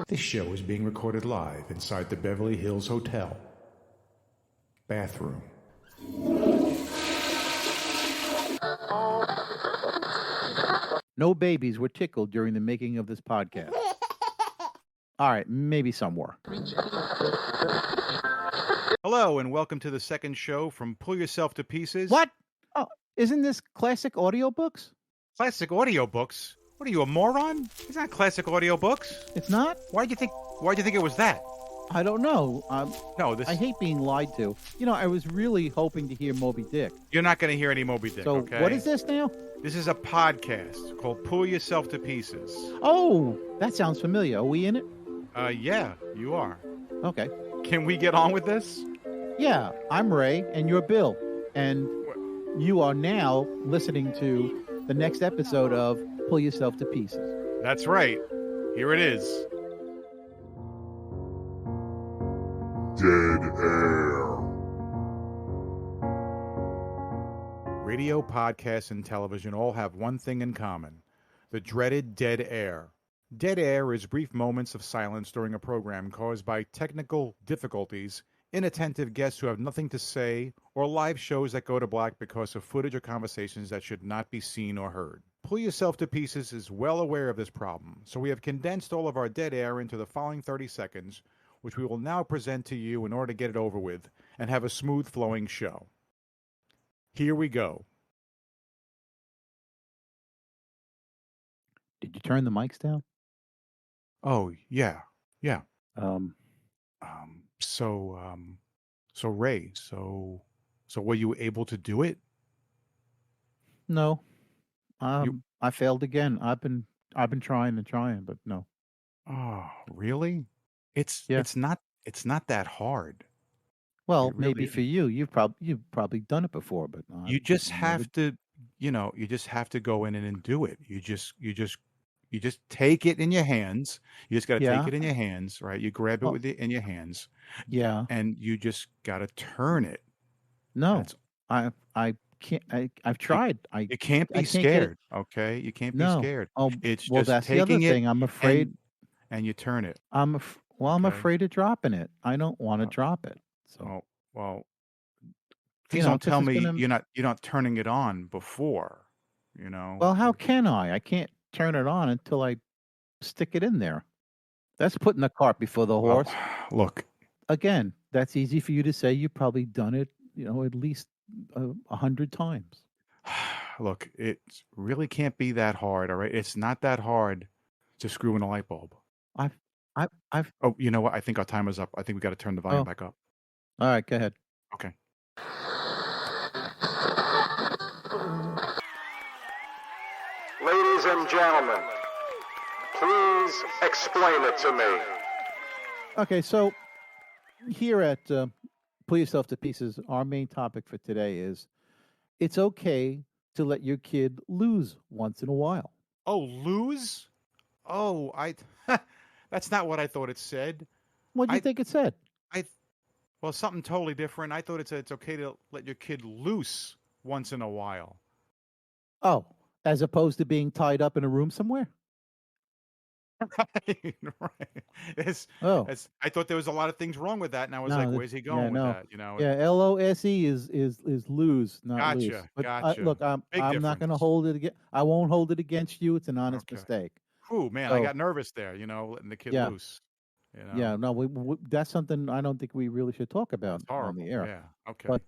This show is being recorded live inside the Beverly Hills Hotel. Bathroom. No babies were tickled during the making of this podcast. All right, maybe some were. Hello, and welcome to the second show from Pull Yourself to Pieces. What? Oh, isn't this classic audiobooks? Classic audiobooks? What are you, a moron? It's not classic audiobooks. It's not? Why'd you think it was that? I don't know. I hate being lied to. You know, I was really hoping to hear Moby Dick. You're not going to hear any Moby Dick, so okay? What is this now? This is a podcast called Pull Yourself to Pieces. Oh, that sounds familiar. Are we in it? Yeah, you are. Okay. Can we get on with this? Yeah, I'm Ray, and you're Bill. And you are now listening to the next episode of Pull Yourself to Pieces. That's right. Here it is. Dead air. Radio, podcasts, and television all have one thing in common: the dreaded dead air. Dead air is brief moments of silence during a program caused by technical difficulties, inattentive guests who have nothing to say, or live shows that go to black because of footage or conversations that should not be seen or heard. Pull Yourself to Pieces is well aware of this problem, so we have condensed all of our dead air into the following 30 seconds, which we will now present to you in order to get it over with and have a smooth flowing show. Here we go. Did you turn the mics down? Oh, yeah. So Ray, so were you able to do it? No. I failed again. I've been trying, but no. Oh, really? It's not that hard. Well, It maybe really for you, you've probably done it before, but you just have to, you just have to go in and do it. You just take it in your hands. You just got to take it in your hands, right? You grab it in your hands. Yeah. And you just got to turn it. No. I can't. I've tried. You can't be scared, okay? You can't be scared. Oh, it's well, just that's the other taking thing. I'm afraid. And you turn it. I'm Okay. afraid of dropping it. I don't want to drop it. So, well, please don't tell me you're not turning it on before, you know. Well, how can I? I can't turn it on until I stick it in there. That's putting the cart before the horse. Look, again, that's easy for you to say. You've probably done it, at least 100 times. Look, it really can't be that hard, all right? It's not that hard to screw in a light bulb. I've. Oh, you know what? I think our timer's up. I think we got to turn the volume back up. All right, go ahead. Okay. Ladies and gentlemen, please explain it to me. Okay, so here at Pull Yourself to Pieces, our main topic for today is it's okay to let your kid lose once in a while. Oh, lose? Oh, that's not what I thought it said. What do you think it said? Well, something totally different. I thought it said it's okay to let your kid loose once in a while. Oh, as opposed to being tied up in a room somewhere? Right. I thought there was a lot of things wrong with that, and I was like, "Where's he going with that?" You know? Yeah, LOSE is lose, not lose. Gotcha. But Gotcha. Look, I'm not going to hold it I won't hold it against you. It's an honest mistake. Ooh, man, I got nervous there. Letting the kid loose. Yeah, no, we that's something I don't think we really should talk about on the air. Yeah. Okay. But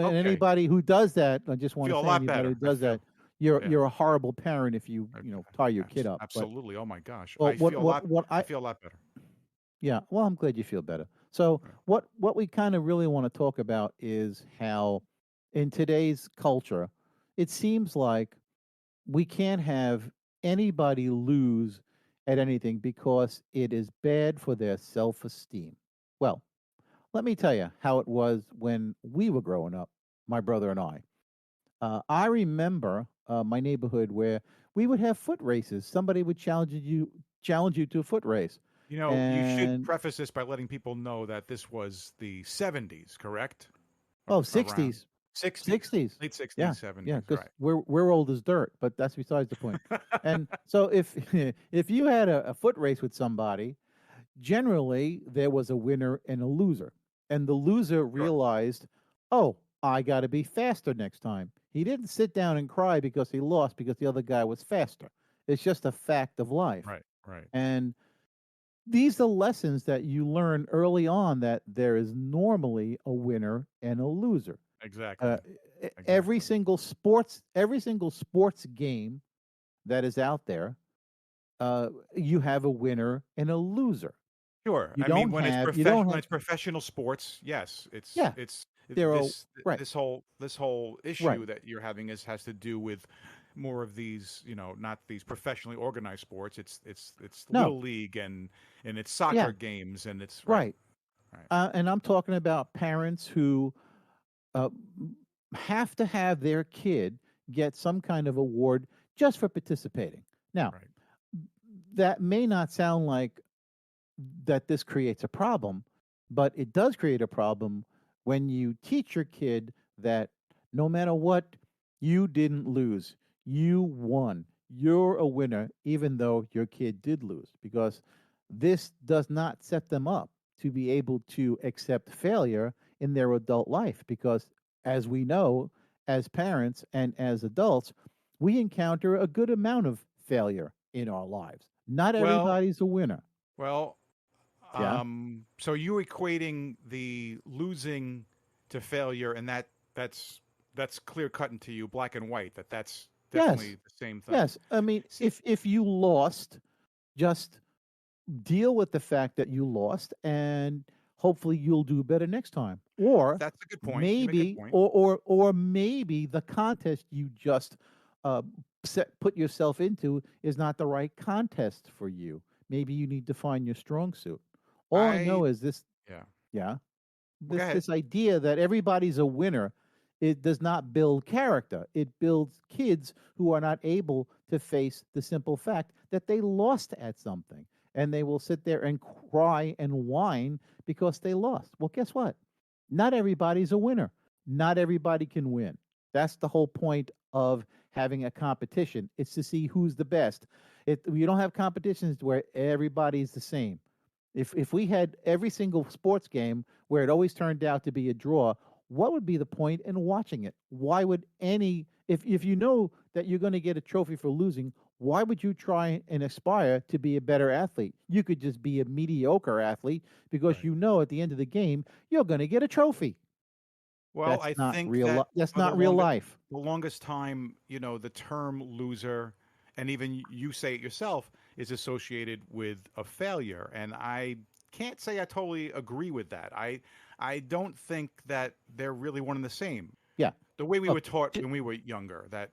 anybody who does that, I just want to say anybody who does that, you're a horrible parent if you tie your kid up. Absolutely. Oh my gosh. Well, I feel a lot better. Yeah. Well, I'm glad you feel better. So what we kind of really want to talk about is how in today's culture, it seems like we can't have anybody lose at anything because it is bad for their self-esteem. Well, let me tell you how it was when we were growing up, my brother and I. I remember my neighborhood where we would have foot races. Somebody would challenge you to a foot race. You should preface this by letting people know that this was the 70s, correct? Oh, 60s. 60s. Late 60s, 70s. Yeah, because right. we're old as dirt, but that's besides the point. And so if you had a foot race with somebody, generally there was a winner and a loser. And the loser Sure. realized, oh, I got to be faster next time. He didn't sit down and cry because he lost because the other guy was faster. It's just a fact of life. Right. Right. And these are lessons that you learn early on, that there is normally a winner and a loser. Uh, Exactly. every Exactly. single sports game that is out there, you have a winner and a loser. Sure. You I mean, don't have you don't when have it's professional sports, yes, yeah, there are right, this whole right. issue that you're having is has to do with more of these, not these professionally organized sports. It's No, little league and it's soccer yeah, games and it's right. right. Right. And I'm talking about parents who uh, have to have their kid get some kind of award just for participating. Now, Right. that may not sound like that this creates a problem, but it does create a problem when you teach your kid that no matter what, you didn't lose. You won. You're a winner, even though your kid did lose, because this does not set them up to be able to accept failure in their adult life. Because, as we know, as parents and as adults, we encounter a good amount of failure in our lives. Not Well, everybody's a winner. well, Yeah. so you're equating the losing to failure, and that's that's clear cut into you, black and white. That's definitely Yes. the same thing. Yes. I mean, See, if you lost, just deal with the fact that you lost, and hopefully you'll do better next time. Or that's a good point. You make a good maybe point. or maybe the contest you just uh put yourself into is not the right contest for you. Maybe you need to find your strong suit. All I I know is this, yeah. yeah, Well, go ahead. this idea that everybody's a winner, it does not build character. It builds kids who are not able to face the simple fact that they lost at something, and they will sit there and cry and whine because they lost. Well, guess what? Not everybody's a winner. Not everybody can win. That's the whole point of having a competition. It's to see who's the best. You don't have competitions where everybody's the same. If we had every single sports game where it always turned out to be a draw, what would be the point in watching it? Why would any if you know that you're going to get a trophy for losing, why would you try and aspire to be a better athlete? You could just be a mediocre athlete because Right. you know at the end of the game you're going to get a trophy. Well, I think that That's for not real life. the longest time, the term loser, and even you say it yourself, is associated with a failure. And I can't say I totally agree with that. I don't think that they're really one and the same. Yeah. The way we Look, were taught when we were younger, that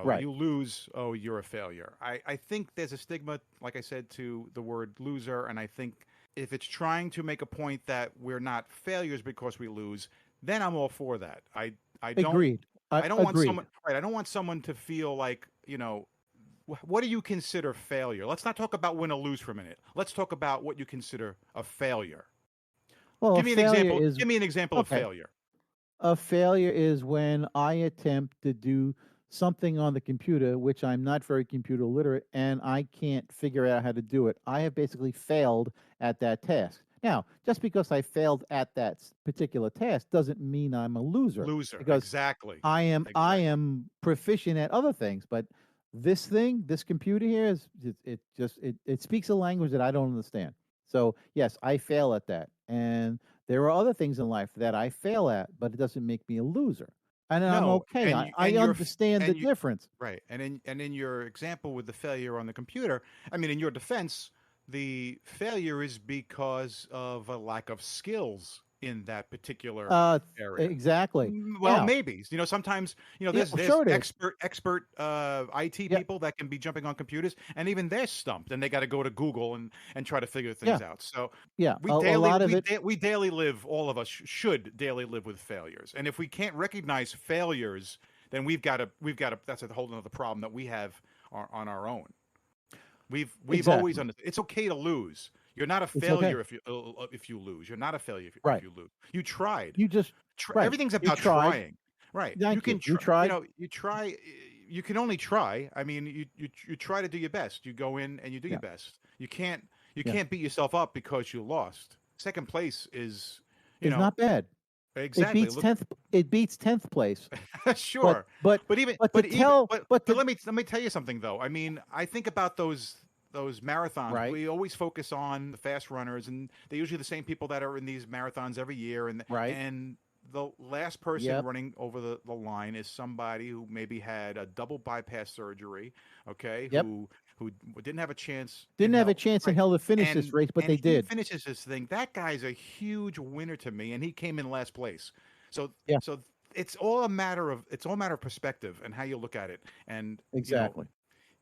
right. you lose, oh, you're a failure. I think there's a stigma, like I said, to the word loser, and I think if it's trying to make a point that we're not failures because we lose, then I'm all for that. I don't Agreed. I I don't want agreed. someone right. I don't want someone to feel like what do you consider failure? Let's not talk about win or lose for a minute. Let's talk about what you consider a failure. Well, a Give me an failure example. is Give me an example of okay. failure. A failure is when I attempt to do something on the computer, which I'm not very computer literate, and I can't figure out how to do it. I have basically failed at that task. Now, just because I failed at that particular task doesn't mean I'm a loser, Loser. because Exactly. I Exactly. am proficient at other things. But this computer here is it speaks a language that I don't understand. So yes, I fail at that, and there are other things in life that I fail at, but it doesn't make me a loser. And I'm No, okay. I understand the and you difference. right. And in your example with the failure on the computer, I mean in your defense, the failure is because of a lack of skills in that particular Uh, area. exactly. Well, Now, maybe. Sometimes, yeah, there's sure it is. expert IT Yeah, people that can be jumping on computers and even they're stumped and they got to go to Google and try to figure things yeah, out. So yeah. A lot of it. we daily live, all of us should daily live with failures. And if we can't recognize failures, then we've got to that's a whole another problem that we have on our own. We've always Exactly. understood it's okay to lose. You're not a It's okay. failure if you lose. You're not a failure if Right. you lose. You tried. You just right. Everything's You about tried. trying, right? You Thank can you. You try. tried. You try. You can only try. I mean, you try to do your best. You go in and you do your Yeah. best. You can't. You Yeah. can't beat yourself up because you lost. Second place is, It's not bad. exactly. It beats 10th place. Sure, But but even but to but even tell but to let me tell you something though. I mean, I think about those marathons. right, We always focus on the fast runners, and they're usually the same people that are in these marathons every year. right. And the last person Yep. running over the line is somebody who maybe had a double bypass surgery, okay, Yep. who didn't have a chance in Didn't have a hell, chance in right? hell to finish this race, but And they he did. finishes this thing. That guy's a huge winner to me, and he came in last place. So Yeah, so it's all a matter of perspective and how you look at it. And exactly.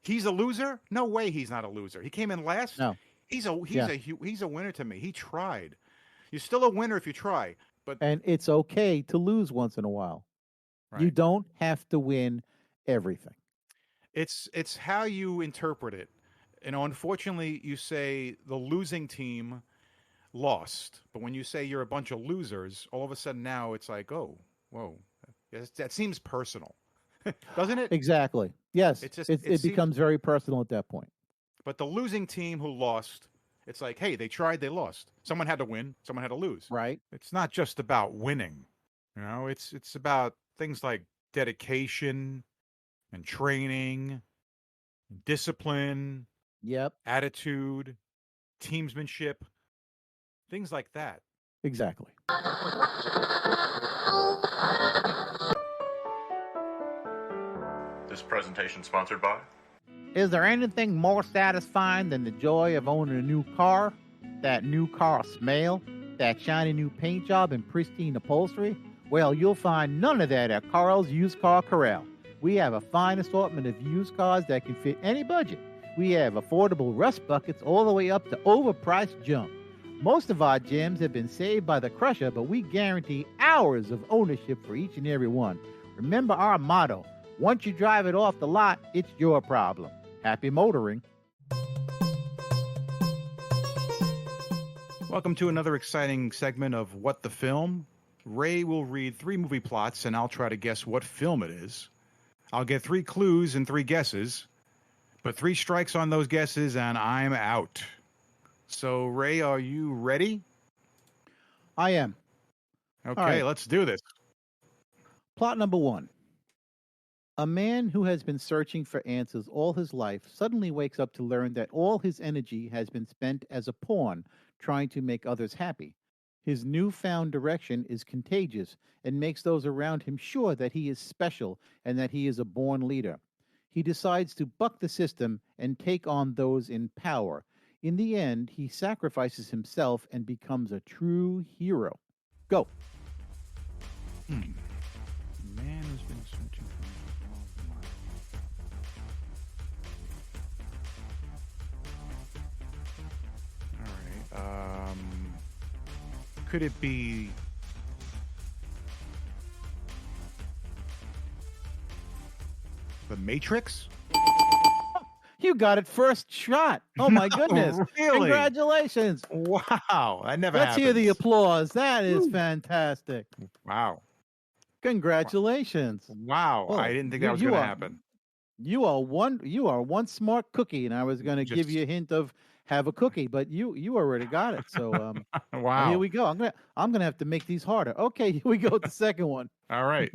he's a loser. No way, he's not a loser. He came in last. No. He's Yeah. a winner to me. He tried. You're still a winner if you try. But And it's okay to lose once in a while. You right, don't have to win everything. it's how you interpret it. Unfortunately, you say the losing team lost, but when you say you're a bunch of losers, all of a sudden now it's like, oh, whoa, yes, that seems personal, doesn't it? Exactly. Yes. It It seems. becomes very personal at that point. But the losing team who lost, it's like, hey, they tried, they lost. Someone had to win, someone had to lose. Right. It's not just about winning. It's about things like dedication and training, discipline, Yep. attitude, teamsmanship, things like that. Exactly. This presentation sponsored by Is there anything more satisfying than the joy of owning a new car? That new car smell? That shiny new paint job and pristine upholstery? Well, you'll find none of that at Carl's Used Car Corral. We have a fine assortment of used cars that can fit any budget. We have affordable rust buckets all the way up to overpriced junk. Most of our gems have been saved by the crusher, but we guarantee hours of ownership for each and every one. Remember our motto, once you drive it off the lot, it's your problem. Happy motoring. Welcome to another exciting segment of What the Film. Ray will read 3 movie plots, and I'll try to guess what film it is. I'll get 3 clues and 3 guesses, but 3 strikes on those guesses, and I'm out. So, Ray, are you ready? I am. Okay, right. let's do this. Plot number 1. A man who has been searching for answers all his life suddenly wakes up to learn that all his energy has been spent as a pawn trying to make others happy. His newfound direction is contagious and makes those around him sure that he is special and that he is a born leader. He decides to buck the system and take on those in power. In the end, he sacrifices himself and becomes a true hero. Go. Man who's been searching for all his life. All right. Could it be The Matrix? You got it first shot. Oh my goodness. Really? Congratulations. Wow, that never Let's hear the happens. applause. That is Woo. fantastic. Wow. Congratulations. Wow. Well, I didn't think you- that was you going to are- happen. You are one smart cookie, and I was going to give Just- you a hint of have a cookie, but you already got it. So Wow. here we go. I'm gonna have to make these harder. Okay, here we go with the second one. All right.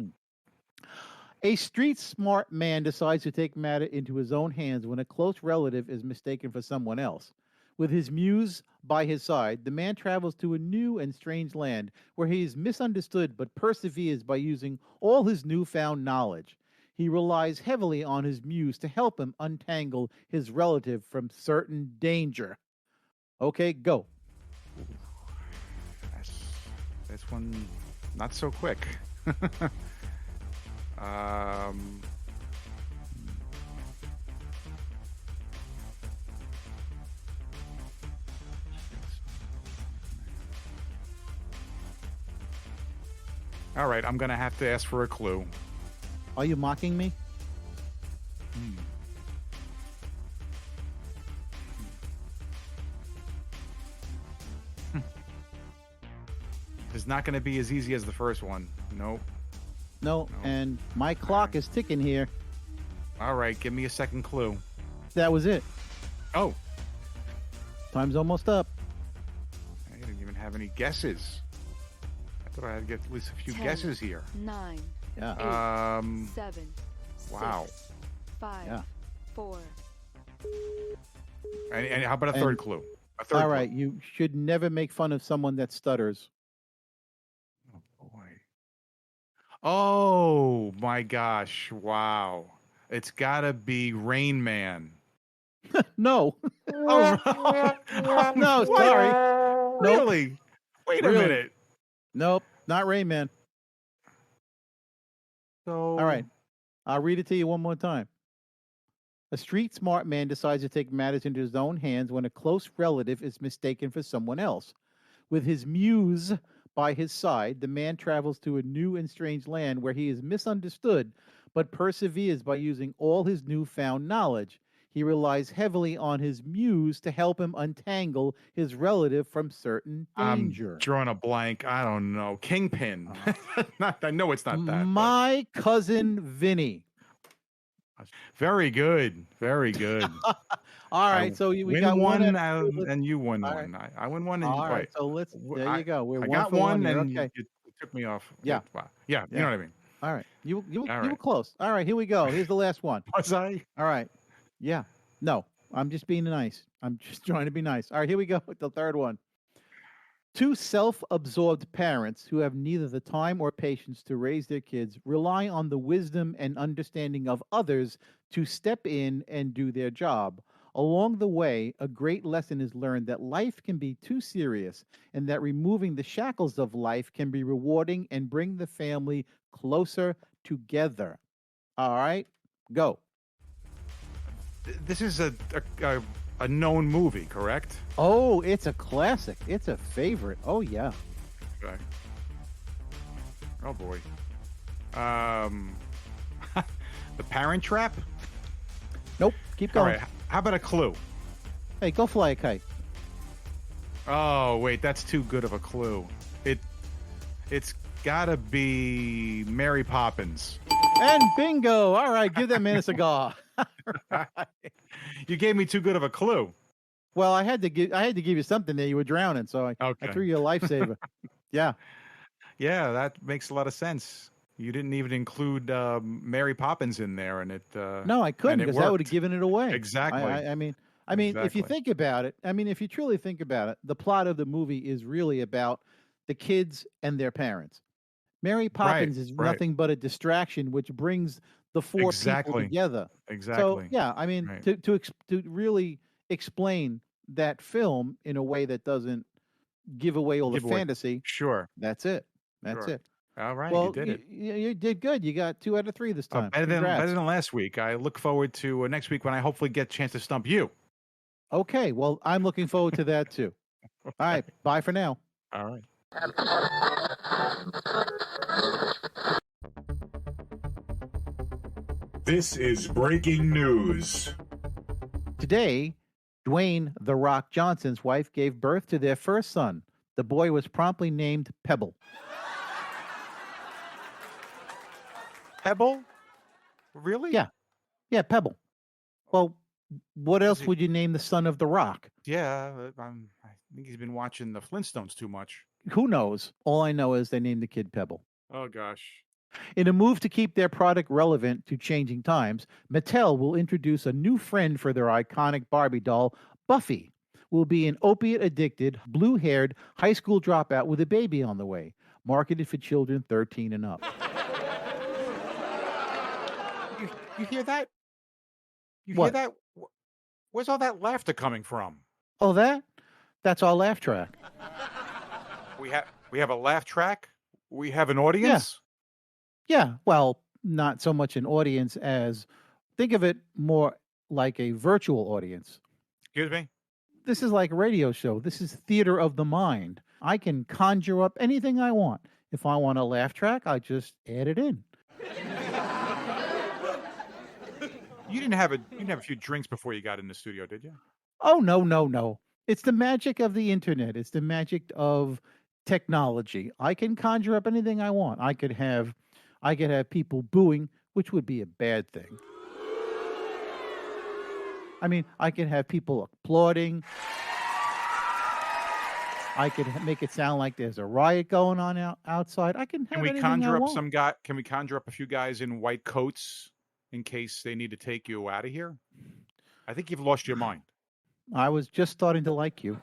A street smart man decides to take matter into his own hands when a close relative is mistaken for someone else. With his muse by his side, the man travels to a new and strange land where he is misunderstood but perseveres by using all his newfound knowledge. He relies heavily on his muse to help him untangle his relative from certain danger. Okay, go. This one, not so quick. All right, I'm going to have to ask for a clue. Are you mocking me? It's not going to be as easy as the first one. Nope. No, and my clock is ticking here. All right, give me a second clue. That was it. Oh. Time's almost up. I didn't even have any guesses. I thought I'd get at least a few 10, guesses here. 9, Yeah. 8, 7, Wow. 6, 5, Yeah. 4. And how about a third clue? A third All clue. right. You should never make fun of someone that stutters. Oh, boy. Oh, my gosh. Wow. It's got to be Rain Man. No. Oh, No, what? sorry. Nope. Really? Wait a Really? minute. Nope. Not Rain Man. So, All right. I'll read it to you one more time. A street smart man decides to take matters into his own hands when a close relative is mistaken for someone else. With his muse by his side, the man travels to a new and strange land where he is misunderstood, but perseveres by using all his newfound knowledge. He relies heavily on his muse to help him untangle his relative from certain danger. I'm drawing a blank. I don't know. Kingpin. I know it's not that. My cousin Vinny. Very good. Very good. All right, so we win got one, let's- and you win all one. I win one, and All right, wait. so let's. There you go. We're I one got for one, here. and Okay. you took me off. Yeah. Wow. Yeah. You know what I mean. All right. You All were right. close. All right, here we go. Here's the last one. Was I? All right. Yeah. No, I'm just being nice. I'm just trying to be nice. All right, here we go with the third one. Two self-absorbed parents who have neither the time or patience to raise their kids rely on the wisdom and understanding of others to step in and do their job. Along the way, a great lesson is learned that life can be too serious and that removing the shackles of life can be rewarding and bring the family closer together. All right, go. This is a known movie, correct? Oh, it's a classic. It's a favorite. Oh, yeah. Okay. Oh boy. The Parent Trap. Nope. Keep All going. right. How about a clue? Hey, go fly a kite. Oh wait, that's too good of a clue. It's gotta be Mary Poppins. And bingo. All right, give that man a cigar. You gave me too good of a clue. Well, I had to give you something there. You were drowning, so I Okay. threw you a lifesaver. Yeah. Yeah, that makes a lot of sense. You didn't even include Mary Poppins in there, and it. No, I couldn't and it because that would have worked. given it away. Exactly. I mean, if you Exactly. think about it, if you truly think about it, the plot of the movie is really about the kids and their parents. Mary Poppins is right. nothing but a distraction, which brings the four people Exactly. together. Exactly. So yeah, Right. to really explain that film in a way that doesn't give away all Give the away- fantasy. Sure. That's it. That's Sure. it. All right. Well, you did it. You did good. You got 2 out of 3 this time. Better Congrats. than last week. I look forward to next week when I hopefully get a chance to stump you. Okay. Well, I'm looking forward to that too. All right. Bye for now. All right. This is breaking news. Today, Dwayne "The Rock" Johnson's wife gave birth to their first son. The boy was promptly named Pebble. Pebble? Really? Yeah. Yeah, Pebble. Well, what else he- would you name the son of The Rock? Yeah. I think he's been watching the Flintstones too much. Who knows? All I know is they named the kid Pebble. Oh gosh. In a move to keep their product relevant to changing times, Mattel will introduce a new friend for their iconic Barbie doll, Buffy. Will be an opiate-addicted, blue-haired high school dropout with a baby on the way, marketed for children 13 and up. You hear that? You What? hear that? Where's all that laughter coming from? Oh, that's our laugh track. We have a laugh track. We have an audience. Yeah, well, not so much an audience as think of it more like a virtual audience. Excuse me. This is like a radio show. This is theater of the mind. I can conjure up anything I want. If I want a laugh track, I just add it in. You didn't have a few drinks before you got in the studio, did you? Oh, no. It's the magic of the internet. It's the magic of technology. I can conjure up anything I want. I could have people booing, which would be a bad thing. I could have people applauding. I could make it sound like there's a riot going on outside. I can have Can we anything I conjure up want. some guy? Can we conjure up a few guys in white coats in case they need to take you out of here? I think you've lost your mind. I was just starting to like you.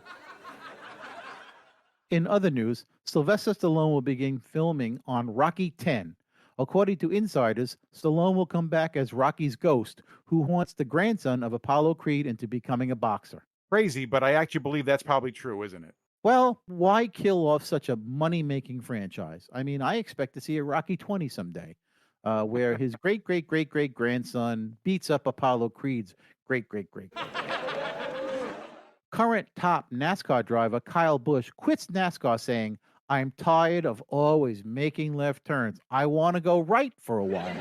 In other news, Sylvester Stallone will begin filming on Rocky 10. According to insiders, Stallone will come back as Rocky's ghost, who haunts the grandson of Apollo Creed into becoming a boxer. Crazy, but I actually believe that's probably true, isn't it? Well, why kill off such a money-making franchise? I mean, I expect to see a Rocky 20 someday, where his great-great-great-great-grandson beats up Apollo Creed's great-great-great. Current top NASCAR driver Kyle Busch quits NASCAR saying, "I'm tired of always making left turns. I want to go right for a while."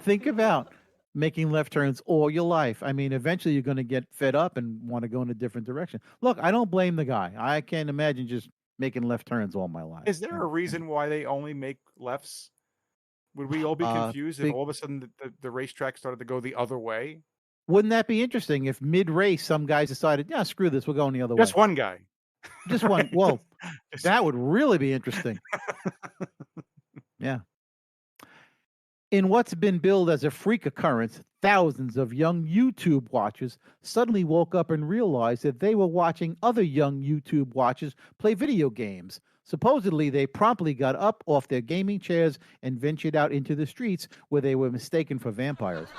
think about making left turns all your life. I mean, eventually you're going to get fed up and want to go in a different direction. Look, I don't blame the guy. I can't imagine just making left turns all my life. Is there a reason why they only make lefts? Would we all be confused if all of a sudden the racetrack started to go the other way? Wouldn't that be interesting if mid-race some guys decided, yeah, screw this, we're going the other way? Just one guy. Just one. Well, that would really be interesting. Yeah. In what's been billed as a freak occurrence, thousands of young YouTube watchers suddenly woke up and realized that they were watching other young YouTube watchers play video games. Supposedly, they promptly got up off their gaming chairs and ventured out into the streets where they were mistaken for vampires.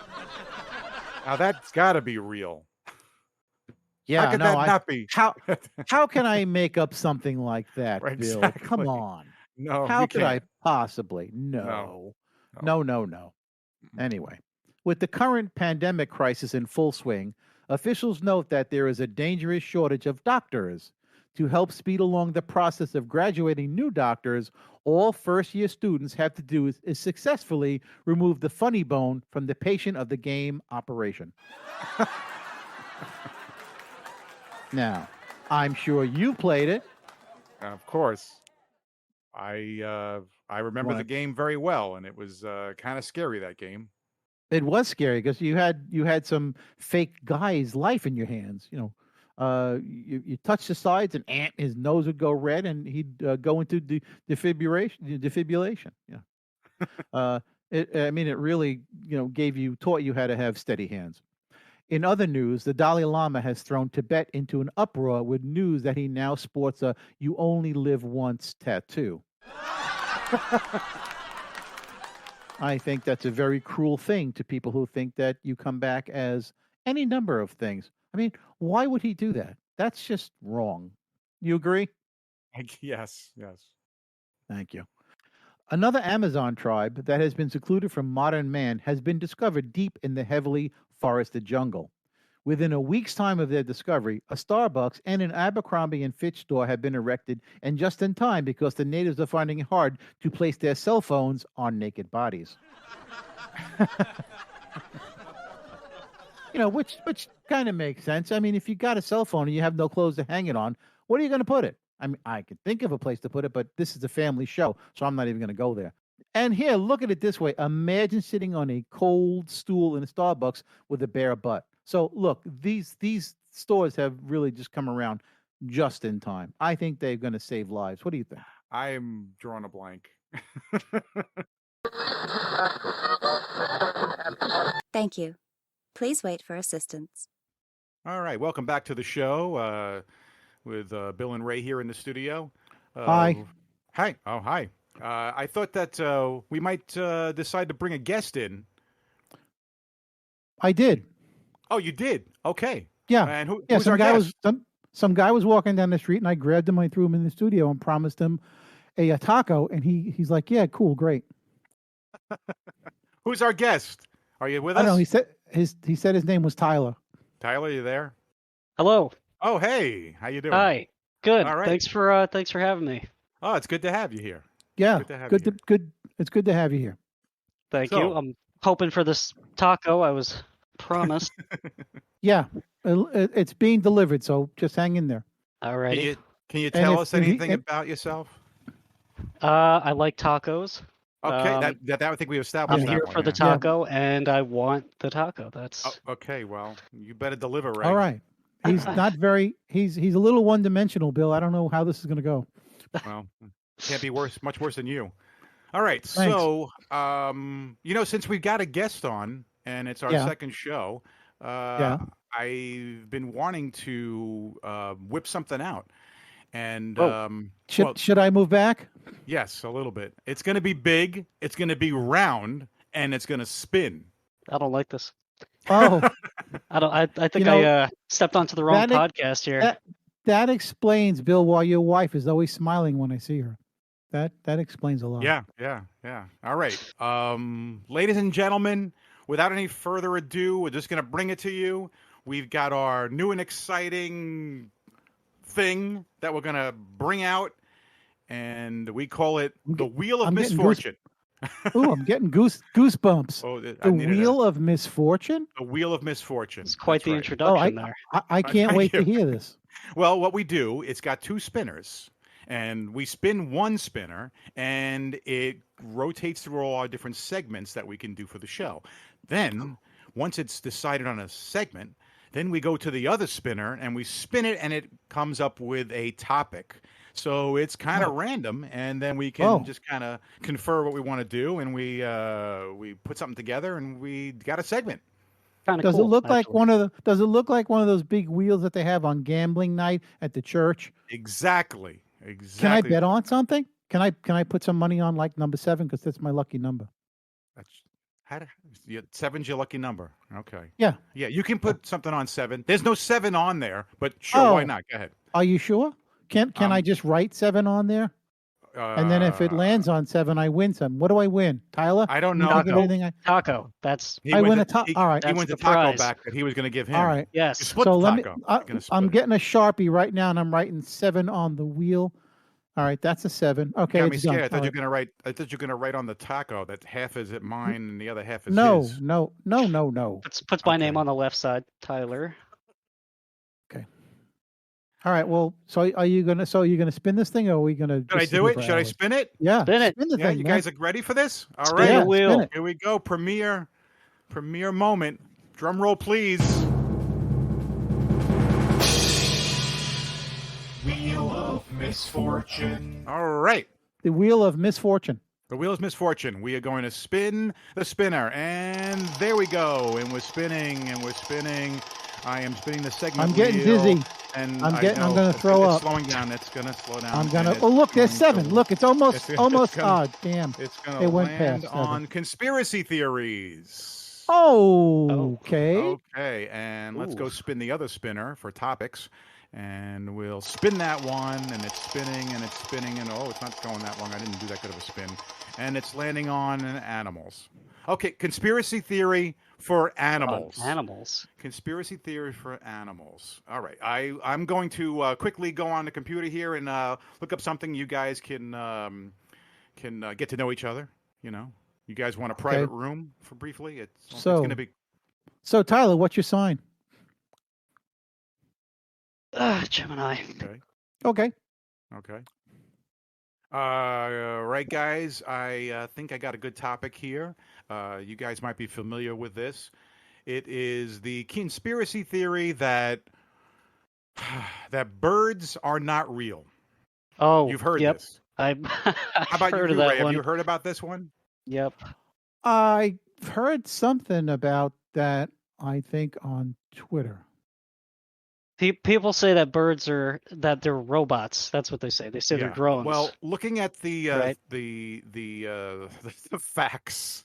Now that's got to be real. Yeah, how could that not be? How can I make up something like that, Right, Bill? exactly. Come on. No, How you could can't. I possibly? No. Anyway, with the current pandemic crisis in full swing, officials note that there is a dangerous shortage of doctors. To help speed along the process of graduating new doctors, all first-year students have to do is successfully remove the funny bone from the patient of the game operation. Now, I'm sure you played it. Of course. I remember the game very well, and it was kind of scary, that game. It was scary because you had some fake guy's life in your hands. You touch the sides, and his nose would go red, and he'd go into defibrillation. Yeah. It really taught you how to have steady hands. In other news, the Dalai Lama has thrown Tibet into an uproar with news that he now sports a "You Only Live Once" tattoo. I think that's a very cruel thing to people who think that you come back as any number of things. I mean, why would he do that? That's just wrong. You agree? Yes. Thank you. Another Amazon tribe that has been secluded from modern man has been discovered deep in the heavily forested jungle. Within a week's time of their discovery, a Starbucks and an Abercrombie and Fitch store have been erected, and just in time because the natives are finding it hard to place their cell phones on naked bodies. Which kind of makes sense. I mean, if you got a cell phone and you have no clothes to hang it on, what are you going to put it? I mean, I could think of a place to put it, but this is a family show, so I'm not even going to go there. And here, look at it this way. Imagine sitting on a cold stool in a Starbucks with a bare butt. So look, these stores have really just come around just in time. I think they're going to save lives. What do you think? I'm drawing a blank. Thank you. Please wait for assistance. All right, welcome back to the show with Bill and Ray here in the studio. Hi. Hi. Oh, hi. I thought that we might decide to bring a guest in. I did. Oh, you did? Okay. Yeah. And yeah, who's our guest? Some guy was walking down the street, and I grabbed him. I threw him in the studio and promised him a taco, and he's like, "Yeah, cool, great." Who's our guest? Are you with us? I don't know. He said his name was Tyler. Tyler, you there? Hello. Oh, hey. How you doing? Hi. Good. All right. Thanks for having me. Oh, it's good to have you here. Yeah. Good to have you here. Good. It's good to have you here. Thank you. I'm hoping for this taco I was promised. Yeah. It's being delivered, so just hang in there. All right. Can you tell us anything about yourself? I like tacos. Okay, that I think we established. I'm here for the taco, and I want the taco. That's okay. Well, you better deliver, right? All right. He's not very. He's a little one-dimensional, Bill. I don't know how this is going to go. Well, can't be much worse than you. All right, Thanks. so since we've got a guest on and it's our Yeah. second show, I've been wanting to whip something out, and Should I move back? yes, a little bit. It's going to be big, it's going to be round, and it's going to spin. I don't like this. Oh, I think You know, I stepped onto the wrong that podcast here. that explains, Bill, why your wife is always smiling when I see her. That explains a lot. Yeah. All right, ladies and gentlemen, without any further ado, we're just going to bring it to you. We've got our new and exciting thing that we're going to bring out, and we call it the Wheel of Misfortune. Ooh, I'm getting goosebumps. Oh, The Wheel of Misfortune? The Wheel of Misfortune. It's quite That's the right. introduction there. I can't Thank wait to you. hear this. Well, what we do, it's got two spinners, and we spin one spinner, and it rotates through all our different segments that we can do for the show. Then, once it's decided on a segment, then we go to the other spinner, and we spin it, and it comes up with a topic. So it's kind of random, and then we can just kind of confer what we want to do, and we put something together, and we got a segment. Does it look like one of those big wheels that they have on gambling night at the church? Exactly. Can I bet on something? Can I put some money on like number 7 because that's my lucky number? Seven's your lucky number. Okay. Yeah. Yeah, you can put something on 7. There's no 7 on there, but sure, why not? Go ahead. Are you sure? Can I just write 7 on there? And then if it lands on 7, I win some. What do I win, Tyler? I don't know. Taco. That's I win a taco. All right. He went to taco back that he was going to give him. All right. Yes. Split So the let me. taco. I'm getting a Sharpie right now, and I'm writing 7 on the wheel. All right, that's a 7. Okay, Got me it's done. scared. I thought All you were gonna write. I thought you were gonna write on the taco that half is mine and the other half is No, his. no. puts my name on the left side, Tyler. Okay. All right. Well, so are you gonna spin this thing, or are we gonna? Should I do it? Should I spin it? Yeah, Spin it. Spin the Yeah, thing, you man. guys are ready for this? All Spin right. the wheel. Spin it. Here we go. Premiere moment. Drum roll, please. Wheel of Misfortune. All right. The Wheel of Misfortune. The Wheel of Misfortune. We are going to spin the spinner, and there we go. And we're spinning, and we're spinning. I am spinning the segment. I'm getting wheel, dizzy. and I'm gonna throw it's up. slowing down. It's gonna slow down. I'm gonna. and Oh, look, there's it's 7. going to- Look, it's almost. gonna- Damn. It's gonna It went land past on 7. conspiracy theories. Oh, okay. Okay, and let's go Ooh. spin the other spinner for topics. And we'll spin that one, and it's spinning, and it's spinning, and it's not going that long. I didn't do that good of a spin. And it's landing on animals. Okay, conspiracy theory for animals. Animals. Conspiracy theory for animals. All right, I'm going to quickly go on the computer here and look up something you guys can get to know each other. You know, you guys want a private room for briefly? It's going to be. So Tyler, what's your sign? Gemini. Okay. Okay. Right, guys. I think I got a good topic here. You guys might be familiar with this. It is the conspiracy theory that birds are not real. Oh, You've heard yep. this. I've How about heard you, of that Ray? Have one. you heard about this one? Yep. I've heard something about that. I think on Twitter. People say that they're robots. That's what they say. They say they're drones. Well, looking at the Right. the facts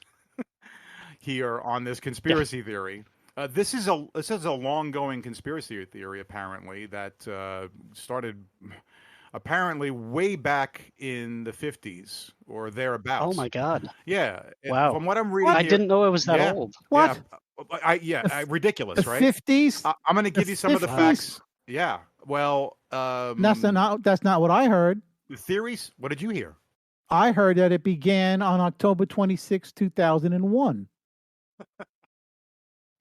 here on this conspiracy theory, this is a long-going conspiracy theory apparently that started apparently way back in the 50s or thereabouts. Oh my God. Yeah. Wow. From what I'm reading, I here, didn't know it was that old. What? Ridiculous, The right? 50s? I'm going to give The you some of the 50s? facts. Yeah. Well, That's not what I heard. the theories. What did you hear? I heard that it began on October 26, 2001.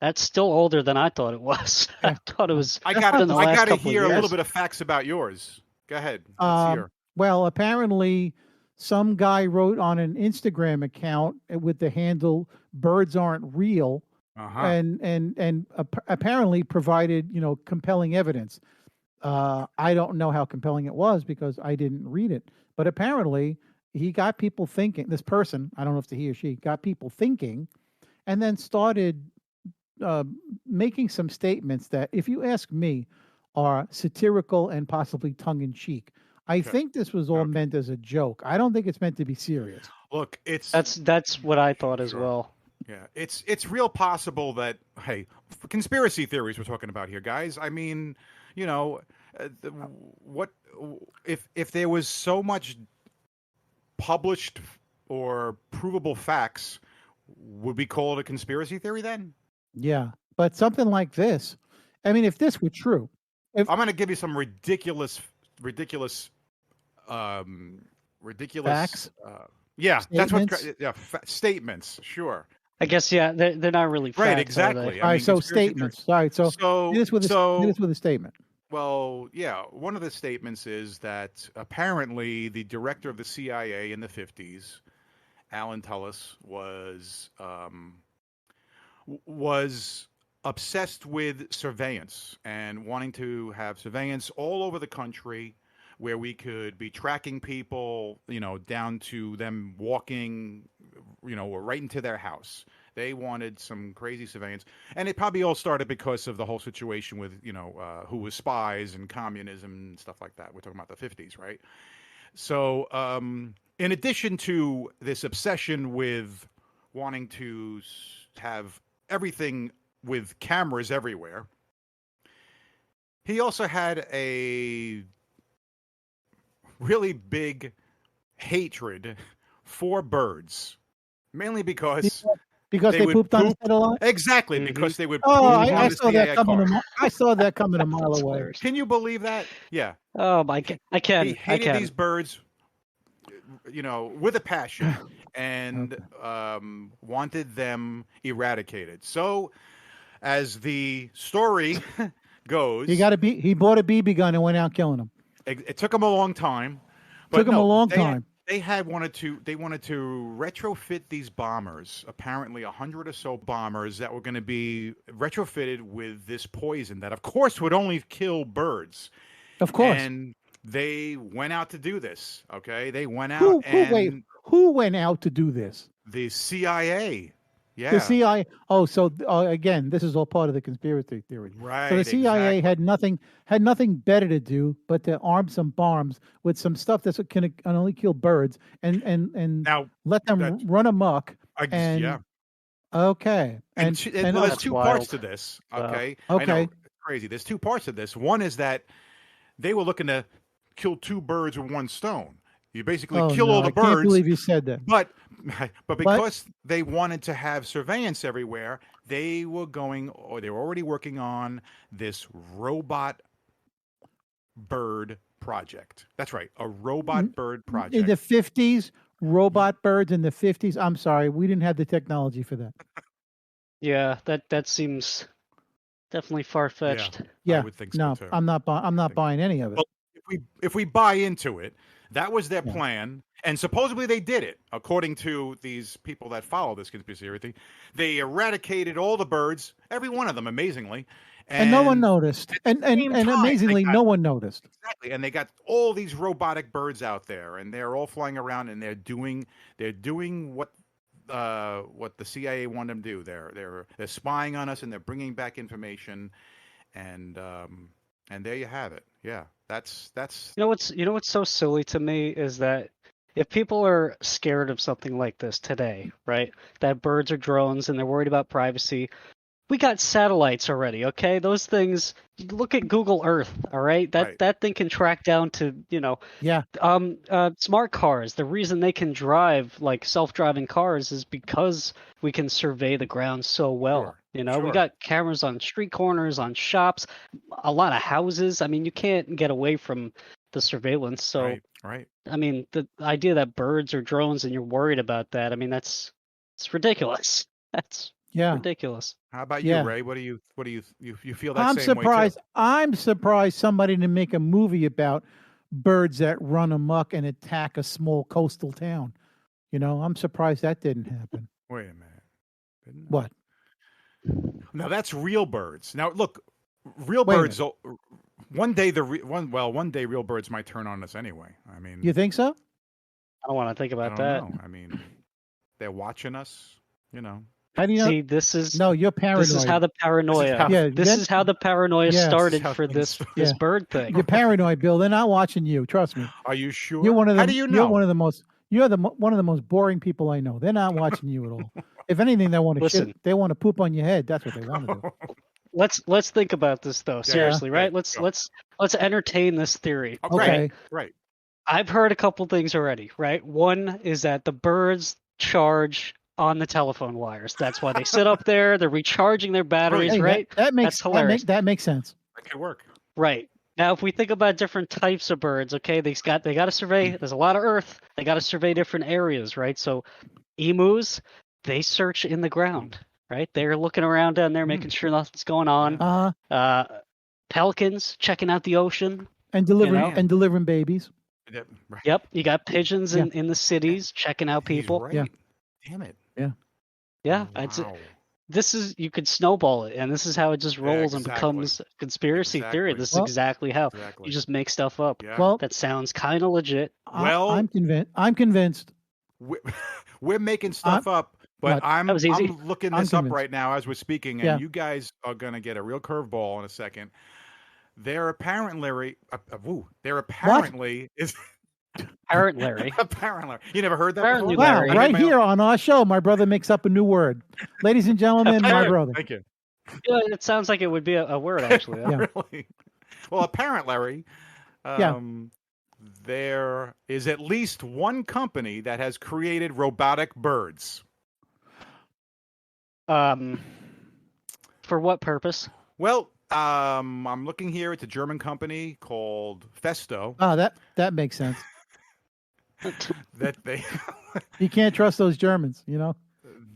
That's still older than I thought it was. I thought it was. I got in the last to couple of hear a little years. bit of facts about yours. Go ahead. Let's hear. Well, apparently some guy wrote on an Instagram account with the handle "Birds Aren't Real," Uh-huh. and apparently provided compelling evidence. I don't know how compelling it was because I didn't read it, but apparently he got people thinking. This person, I don't know if it's he or she, got people thinking, and then started uh, making some statements that, if you ask me, are satirical and possibly tongue in cheek. I Okay. think this was all Okay. meant as a joke. I don't think it's meant to be serious. Look, it's That's what I thought as Sure. well. Yeah, it's real possible that, hey, conspiracy theories we're talking about here, guys. I mean, you know, what if there was so much published or provable facts, would we call it a conspiracy theory then? Yeah, but something like this, I mean, if this were true, if I'm going to give you some ridiculous, ridiculous. facts, Yeah, that's what. statements. Yeah, statements. Sure. I guess yeah, they're not really Right. facts, are they? Exactly. All I right, mean, so conspiracy statements. All right, so So, hit us with so a statement. Well, yeah. One of the statements is that apparently the director of the CIA in the 50s, Alan Tullis, was obsessed with surveillance and wanting to have surveillance all over the country where we could be tracking people, down to them walking, or right into their house. They wanted some crazy surveillance, and it probably all started because of the whole situation with, who was spies and communism and stuff like that. We're talking about the 50s, right? So, in addition to this obsession with wanting to have everything with cameras everywhere, he also had a really big hatred for birds, mainly because Because they they would pooped on his poop. head a lot. Exactly, Mhm. because they would Oh, poop Mhm. on I the saw that CIA coming. car. I saw that coming a mile That's away. hilarious. Can you believe that? Yeah. Oh my He, I he can. hated these birds, with a passion, and Okay. wanted them eradicated. So, as the story goes, He bought a BB gun and went out killing them. it took them a long time, Took but him a no, long they time. wanted to retrofit these bombers, apparently 100 or so bombers that were going to be retrofitted with this poison that, of course, would only kill birds. Of course. And they went out to do this. Okay, they went out Wait, and who went out to do this? the CIA. The Yeah, CIA. Oh, so again, this is all part of the conspiracy theory. So the right, CIA exactly. had nothing better to do but to arm some bombs with some stuff that can only kill birds and Now let them that run amok. yeah, And okay, and well, there's That's two parts wild. to this. Wow. Okay, I know, okay. it's crazy. There's two parts to this. One is that they were looking to kill two birds with one stone. You basically Oh kill no, all the I can't birds, believe you said that. but But because they wanted to have surveillance everywhere, they were already working on this robot bird project. That's right, a robot bird in the project. 50s, robot birds in the 50s. I'm sorry, we didn't have the technology for that. Yeah, that seems definitely far Yeah, fetched. I Yeah, would think so no, too. I'm not Think- buying any of it. Well, if we buy into it, that was their Yeah. plan, and supposedly they did it. According to these people that follow this conspiracy theory, they eradicated all the birds, every one of them, amazingly, And no one and noticed. at the same And time, they amazingly, got no one noticed. exactly, and they got all these robotic birds out there, and they're all flying around, and they're doing what the CIA wanted them to do. They're spying on us, and they're bringing back information, and there you have it. Yeah, that's You know what's so silly to me is that if people are scared of something like this today, right? That birds are drones and they're worried about privacy. We got satellites already, okay? Those things, look at Google Earth, all right? right. That thing can track down to, Yeah. smart cars. The reason they can drive like self-driving cars is because we can survey the ground so well. Sure, We sure. got cameras on street corners, on shops, a lot of houses. I mean, you can't get away from the surveillance. So, Right. I mean, the idea that birds are drones and you're worried about that, I mean, it's ridiculous. That's Yeah. ridiculous. How about you, Yeah. Ray? What do you feel that I'm same way too? surprised. I'm surprised somebody didn't make a movie about birds that run amok and attack a small coastal town. I'm surprised that didn't happen. Wait a minute. Didn't What? Now that's real birds. Now look, real Wait a birds. One day one day real birds might turn on us anyway. I mean, You think so? I don't want to think I about don't that. know. I mean, they're watching us. You know. How do you know? See, this is No, you're paranoid. this is how the paranoia. how- Yeah, This is how the paranoia yeah. started how for things this Yeah. bird thing. You're paranoid, Bill. They're not watching you. Trust me. Are you sure? You're one of them. How do you know? You're one of the most. You're one of the most boring people I know. They're not watching you at all. If anything, they want to Listen. shit. They want to poop on your head. That's what they want to do. Let's think about this though. Seriously, right? go. Let's entertain this theory. Oh, Okay. Right. I've heard a couple things already, right? One is that the birds charge on the telephone wires. That's why they sit up there. They're recharging their batteries, Hey, right? That makes That's hilarious. That makes sense. That could work. Right. Now, if we think about different types of birds, okay, they got to survey. There's a lot of Earth. They got to survey different areas, right? So, emus, they search in the ground, right? They're looking around down there, making sure nothing's going on. Pelicans checking out the ocean. And delivering babies. Yeah, right. Yep, you got pigeons in the cities checking out He's people. right. Yeah. Damn it. Yeah, Wow. this is you could snowball it, and this is how it just rolls and exactly. becomes conspiracy theory. Exactly. This Well- is exactly how Exactly. you just make stuff up. Yeah. Well, That sounds kind of legit. Well- I'm convinced. I'm convinced. We're making stuff up, but what? I'm That was easy. I'm looking I'm this up convinced. right now as we're speaking, and Yeah. you guys are gonna get a real curveball in a second. There apparently is Parrot Larry. apparently you never heard that Apparently, before? Wow! Larry. Right here on our show, my brother makes up a new word. Ladies and gentlemen, my brother. Thank you. Yeah, it sounds like it would be a word actually. Yeah. Really? Well, apparently, there is at least one company that has created robotic birds. For what purpose? Well, I'm looking here. It's a German company called Festo. Oh, that makes sense. That they You can't trust those Germans. You know.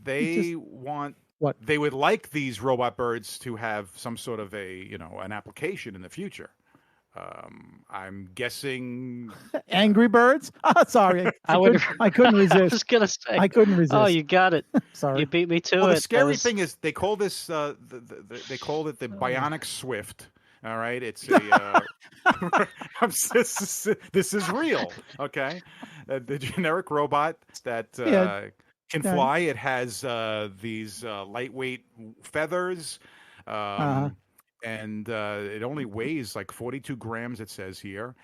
they want What? they would like these robot birds to have some sort of an application in the future. I'm guessing Angry Birds. Oh, sorry. I would- I couldn't I resist. was gonna say. I couldn't resist. Oh, you got it. Sorry. You beat me to well, it. the scary That was- thing is they call this they call it the Bionic Swift. All right, it's a this is real. Okay, the generic robot that Yeah. can fly. It has these lightweight feathers. And it only weighs like 42 grams. It says here,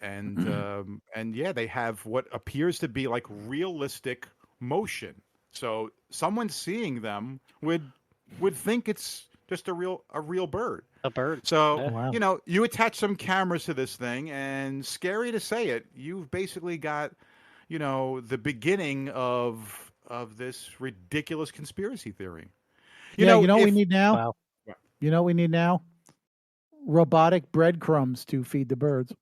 and yeah, they have what appears to be like realistic motion. So someone seeing them would think it's just a real bird. a bird. So Yeah. Wow. you attach some cameras to this thing, and scary to say it, you've basically got the beginning of this ridiculous conspiracy theory. You know what we if- need now? Wow. You know what we need now? Robotic breadcrumbs to feed the birds.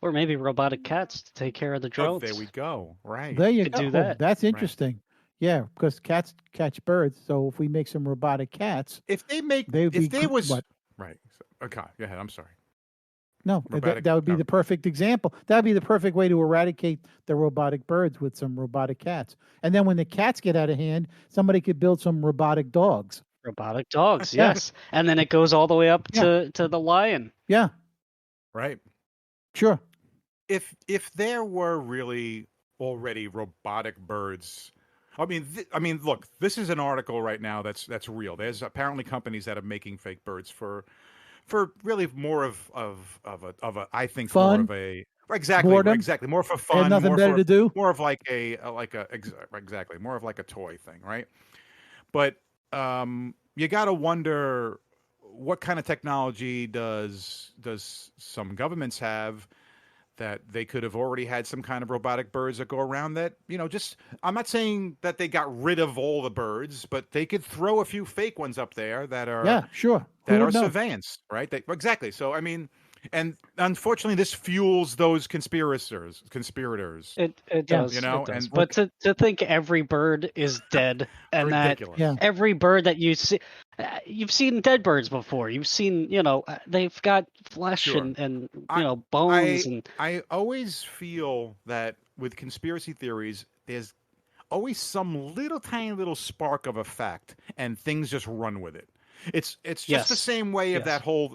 Or maybe robotic cats to take care of the Oh, drones. there we go. Right. There you Could go. do Oh, that. that's interesting. Yeah, because cats catch birds. So if we make some robotic cats, If they make, they would be if there was, what? right. Okay, go ahead. I'm sorry. No, Robotic- that would be the perfect example. That would be the perfect way to eradicate the robotic birds with some robotic cats. And then when the cats get out of hand, somebody could build some robotic dogs. Robotic dogs, Yeah. yes. And then it goes all the way up Yeah. to the lion. Yeah, Right. sure. If there were really already robotic birds, I mean, look, this is an article right now that's real. There's apparently companies that are making fake birds for really more of a I think Fun? more of a exactly Boredom? more for They fun, had nothing more better for, to do. more of like exactly more of like a toy thing, right? But you got to wonder what kind of technology does some governments have that they could have already had some kind of robotic birds that go around that, just, I'm not saying that they got rid of all the birds, but they could throw a few fake ones up there that are Yeah, sure. Who that are would know? surveillance, right? Exactly. So, I mean, and unfortunately, this fuels those conspirators. It Yeah. does. You know, it does. and- But to think every bird is dead and that Ridiculous. Yeah. every bird that you see, you've seen dead birds before. You've seen, they've got flesh Sure. and I- bones and I always feel that with conspiracy theories, there's always some little tiny little spark of a fact, and things just run with it. It's just the Yes. same way of Yes. that whole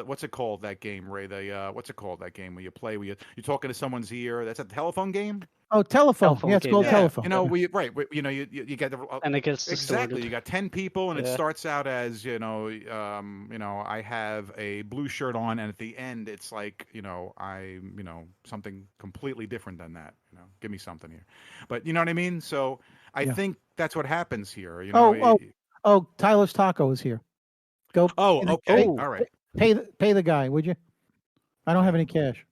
what's it called, that game, Ray? The what's it called, that game where you play where you're talking to someone's ear? That's a telephone game. Oh, telephone. Telephone Yeah, it's game, called yeah. telephone. You know, you know, you get the, And it gets exactly. distorted. You got 10 people, and it Yeah. starts out as you know, I have a blue shirt on, and at the end, it's like something completely different than that. You know, give me something here, but you know what I mean. So I Yeah. think that's what happens here. You know. Oh, Tyler's Taco is here. Go. Oh, okay. Oh. All right. Pay the guy, would you? I don't have any cash.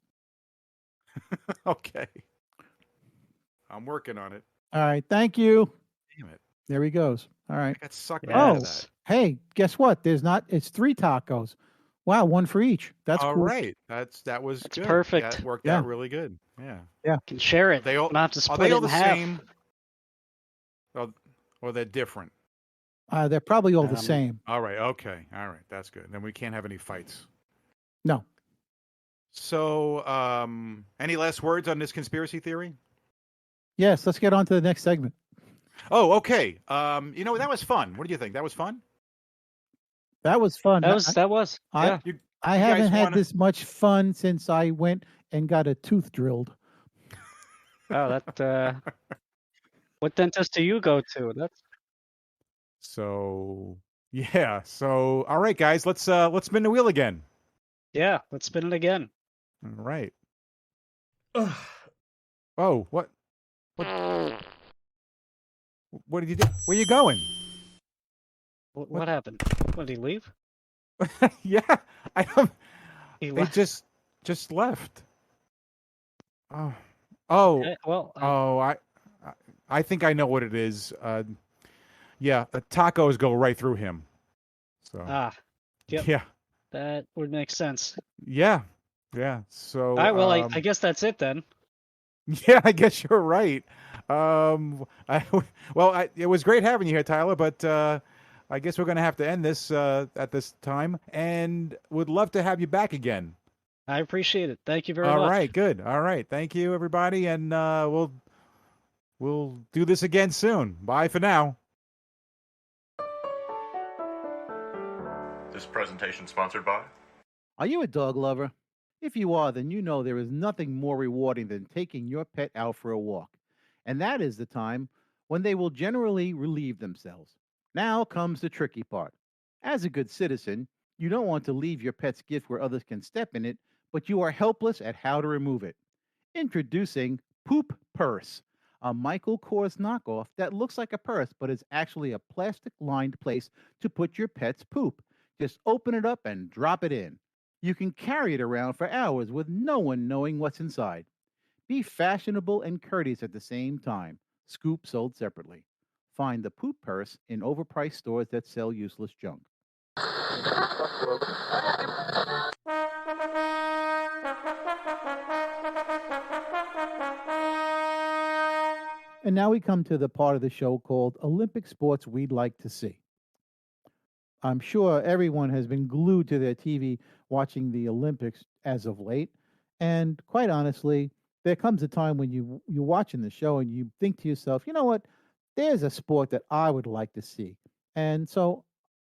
Okay. I'm working on it. All right. Thank you. Damn it. There he goes. All right. I got sucked out of Yes. that. Hey, guess what? It's 3 tacos. Wow, one for each. That's All cool. right. That was That's good. perfect. That worked Yeah. out really good. Yeah. You can share it. They all, You don't have to are split they it all in the half. same? Or they're different? They're probably all the Um, same. All right. Okay. All right. That's good. Then we can't have any fights. No. So, any last words on this conspiracy theory? Yes, let's get on to the next segment. Oh, okay. That was fun. What do you think? That was fun? That was fun. That was. I- Yeah. I you guys haven't had wanna- this much fun since I went and got a tooth drilled. Oh, that. What dentist do you go to? That's. So, yeah. So, all right, guys, let's spin the wheel again. Yeah. Let's spin it again. All right. Oh, what did you do? Where you going? What happened? What, did he leave? Yeah, I don't. He They left. just left. Oh, Okay, well, I think I know what it is. Yeah, the tacos go right through him. So yep. yeah, that would make sense. yeah. So All right. Well, I guess that's it then. yeah, I guess you're right. It was great having you here, Tyler, but I guess we're going to have to end this at this time, and would love to have you back again. I appreciate it. Thank you very much. All right, good. All right, thank you, everybody, and we'll do this again soon. Bye for now. This presentation sponsored by. Are you a dog lover? If you are, then you know there is nothing more rewarding than taking your pet out for a walk. And that is the time when they will generally relieve themselves. Now comes the tricky part. As a good citizen, you don't want to leave your pet's gift where others can step in it, but you are helpless at how to remove it. Introducing Poop Purse, a Michael Kors knockoff that looks like a purse but is actually a plastic-lined place to put your pet's poop. Just open it up and drop it in. You can carry it around for hours with no one knowing what's inside. Be fashionable and courteous at the same time. Scoop sold separately. Find the Poop Purse in overpriced stores that sell useless junk. And now we come to the part of the show called Olympic Sports We'd Like to See. I'm sure everyone has been glued to their TV watching the Olympics as of late. And quite honestly, there comes a time when you're watching the show and you think to yourself, you know what? There's a sport that I would like to see. And so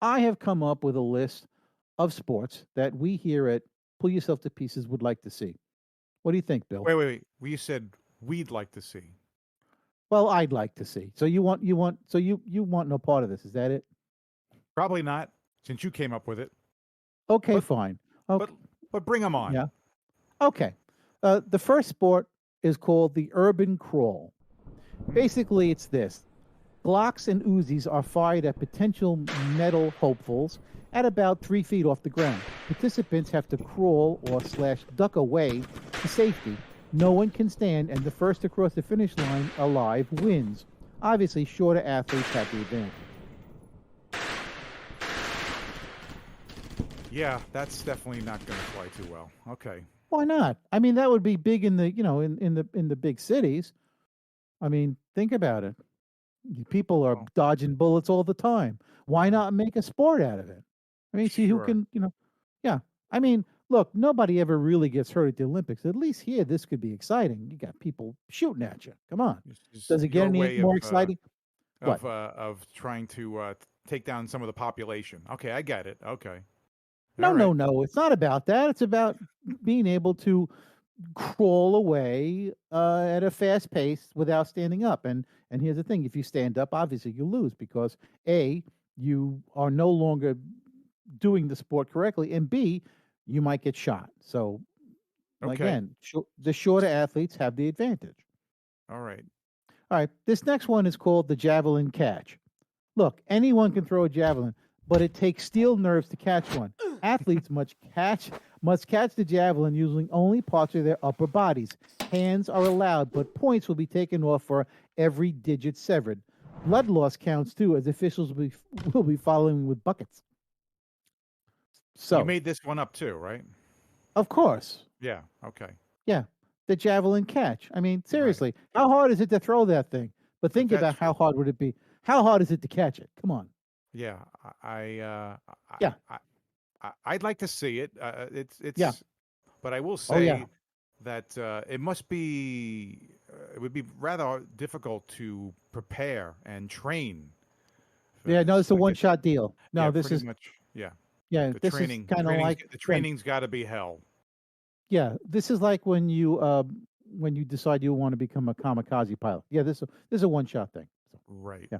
I have come up with a list of sports that we here at Pull Yourself to Pieces would like to see. What do you think, Bill? Wait. Well, you said we'd like to see. Well, I'd like to see. So you want no part of this, is that it? Probably not, since you came up with it. Okay, But- fine. Okay. But bring them on. Yeah. Okay. The first sport is called the urban crawl. Basically, it's this. Glocks and Uzis are fired at potential medal hopefuls at about 3 feet off the ground. Participants have to crawl or / duck away to safety. No one can stand, and the first to cross the finish line alive wins. Obviously, shorter athletes have the advantage. Yeah, that's definitely not going to fly too well. Okay. Why not? I mean, that would be big in the in the big cities. I mean, think about it. People are Well- dodging bullets all the time. Why not make a sport out of it? I mean, see who Sure. can, yeah. I mean, look, nobody ever really gets hurt at the Olympics. At least here, this could be exciting. You got people shooting at you. Come on. This is Does it get your any way more exciting? What? of trying to take down some of the population. Okay, I get it. Okay. No, All no, right. no. It's not about that. It's about being able to crawl away at a fast pace without standing up. And here's the thing: if you stand up, obviously you lose because A, you are no longer doing the sport correctly, and B, you might get shot. So Okay. again, the shorter athletes have the advantage. All right. All right, this next one is called the javelin catch. Look, anyone can throw a javelin, but it takes steel nerves to catch one. Athletes must catch the javelin using only parts of their upper bodies. Hands are allowed, but points will be taken off for every digit severed. Blood loss counts too, as officials will be following with buckets. So You made this one up too, right? of course, Yeah. Okay. yeah, the javelin catch. I mean, seriously, how hard is it to throw that thing? But think That's about how hard would it be? How hard is it to catch it? Come on. Yeah. Yeah. I'd like to see it. It's Yeah. But I will Oh, say yeah. that it must be. It would be rather difficult to prepare and train. For Yeah, no, this. it's a I guess- one-shot deal. No, yeah, this pretty is much. Yeah. yeah, The this training. is kind of like The training's got to be hell. yeah, this is like when you decide you want to become a kamikaze pilot. Yeah, this is a one-shot thing. So, Right. yeah.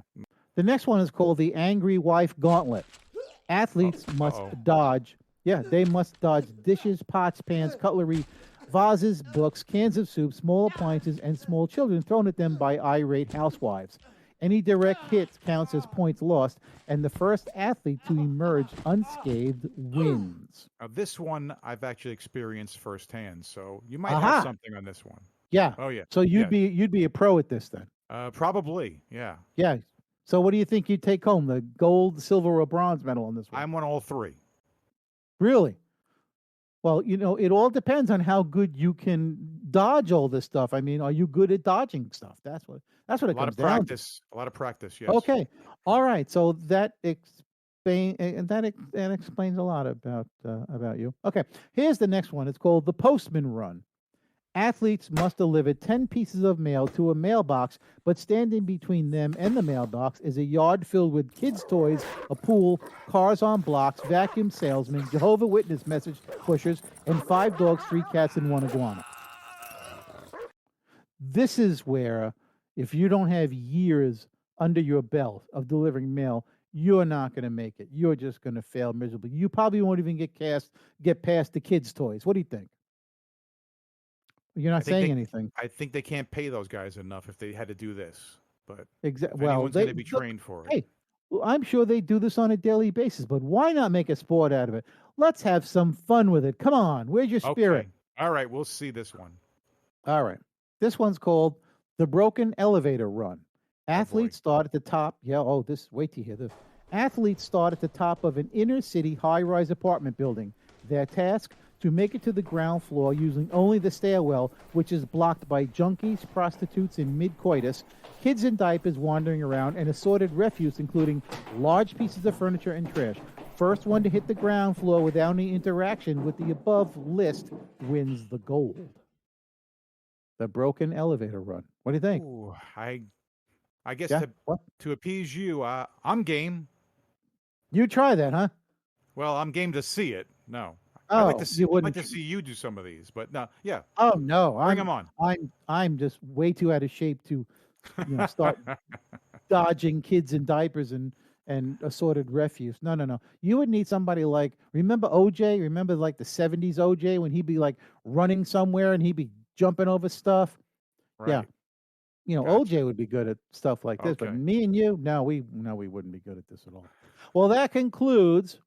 The next one is called the Angry Wife Gauntlet. Athletes must dodge. Yeah, they must dodge dishes, pots, pans, cutlery, vases, books, cans of soup, small appliances, and small children thrown at them by irate housewives. Any direct hits counts as points lost, and the first athlete to emerge unscathed wins. Now, this one I've actually experienced firsthand, so you might Aha! have something on this one. Yeah. Oh yeah. So Yeah. you'd be a pro at this then. Probably. Yeah. Yeah. So what do you think you'd take home? The gold, silver, or bronze medal on this one? I'm on all three. Really? Well, it all depends on how good you can dodge all this stuff. I mean, are you good at dodging stuff? That's what A it lot comes of down to. practice. A lot of practice. Yes. Okay. All right. So that explains a lot about you. Okay. Here's the next one. It's called the Postman Run. Athletes must deliver 10 pieces of mail to a mailbox, but standing between them and the mailbox is a yard filled with kids' toys, a pool, cars on blocks, vacuum salesmen, Jehovah's Witness message pushers, and 5 dogs, 3 cats, and 1 iguana. This is where, if you don't have years under your belt of delivering mail, you're not going to make it. You're just going to fail miserably. You probably won't even get past the kids' toys. What do you think? You're not saying anything. I think they can't pay those guys enough if they had to do this. But Exactly. if Well, anyone's going to be look, trained for it. hey, well, I'm sure they do this on a daily basis, but why not make a sport out of it? Let's have some fun with it. Come on, where's your spirit? Okay. All right, we'll see this one. All right, this one's called the Broken Elevator Run. Athletes start at the top. Yeah. Oh, wait till you hear this. Athletes start at the top of an inner city high-rise apartment building. Their task: to make it to the ground floor using only the stairwell, which is blocked by junkies, prostitutes in mid-coitus, kids in diapers wandering around, and assorted refuse, including large pieces of furniture and trash. First one to hit the ground floor without any interaction with the above list wins the gold. The Broken Elevator Run. What do you think? Ooh, I guess Yeah? What? to appease you, I'm game. You try that, huh? Well, I'm game to see it. No. Oh, I'd like to see, you I'd wouldn't. like to see you do some of these, but no, yeah. Oh no, Bring them on. I'm just way too out of shape to, start dodging kids in diapers and assorted refuse. No. You would need somebody like, remember OJ? Remember like the 70s OJ when he'd be like running somewhere and he'd be jumping over stuff? Right. Yeah. Gotcha. OJ would be good at stuff like this, but Okay. me and you, no, we wouldn't be good at this at all. Well, that concludes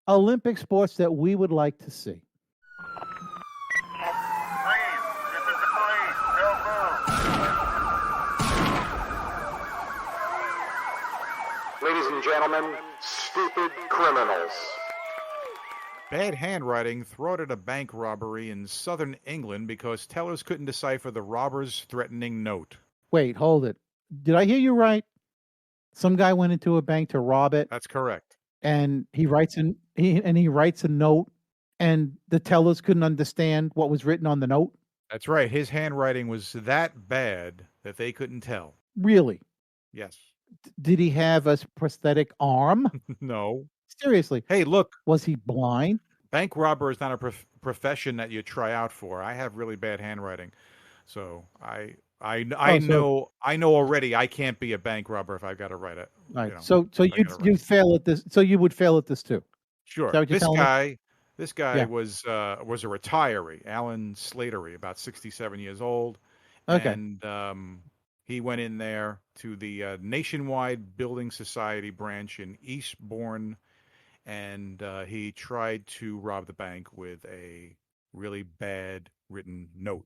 Olympic sports that we would like to see. Please, this is the police. Don't move. Ladies and gentlemen, stupid criminals. Bad handwriting thwarted a bank robbery in southern England because tellers couldn't decipher the robber's threatening note. Wait, hold it. Did I hear you right? Some guy went into a bank to rob it, That's correct. and he writes a note and the tellers couldn't understand what was written on the note? That's right. His handwriting was that bad that they couldn't tell. Really? Yes. Did he have a prosthetic arm? No. Seriously. Hey, look, Was he blind? bank robber is not a profession that you try out for. I have really bad handwriting, so I Oh, so know already I can't be a bank robber if I've got to write it. right. You know, So if I got to write. you'd fail at this. So you would fail at this too. Is Sure. that what you're telling me? This guy Yeah. was a retiree, Alan Slatery, about 67 years old, Okay. and he went in there to the Nationwide Building Society branch in Eastbourne, and he tried to rob the bank with a really bad written note.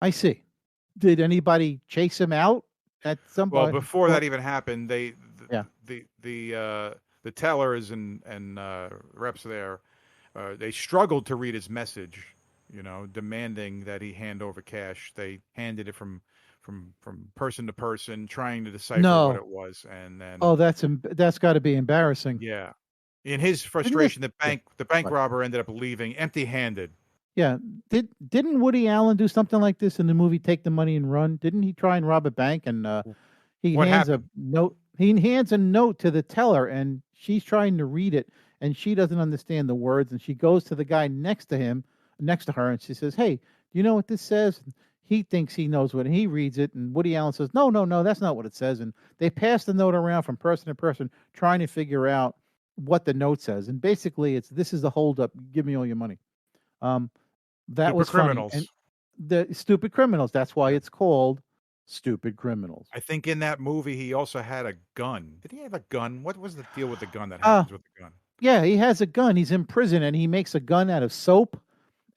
I see. Did anybody chase him out at some Well, point? before that even happened, Yeah. the tellers and reps there, they struggled to read his message, demanding that he hand over cash. They handed it from person to person, trying to decipher what No. it was, and then Oh, that's got to be embarrassing. yeah, in his Didn't this? frustration, Yeah. the bank Right. robber ended up leaving empty-handed. Yeah. Didn't Woody Allen do something like this in the movie Take the Money and Run? Didn't he try and rob a bank and he What hands happened? a note he hands a note to the teller and she's trying to read it and she doesn't understand the words and she goes to the guy next to her and she says, "Hey, do you know what this says?" He thinks he knows what he reads it and Woody Allen says, "No, no, no, that's not what it says." And they pass the note around from person to person trying to figure out what the note says. And basically it's this is the holdup, give me all your money. Um that Super was funny. And criminals. the stupid criminals, that's why Yeah. it's called Stupid Criminals. I think in that movie he also had a gun. Did he have a gun? What was the deal with the gun that Uh happens with the gun? Yeah, he has a gun. He's in prison and he makes a gun out of soap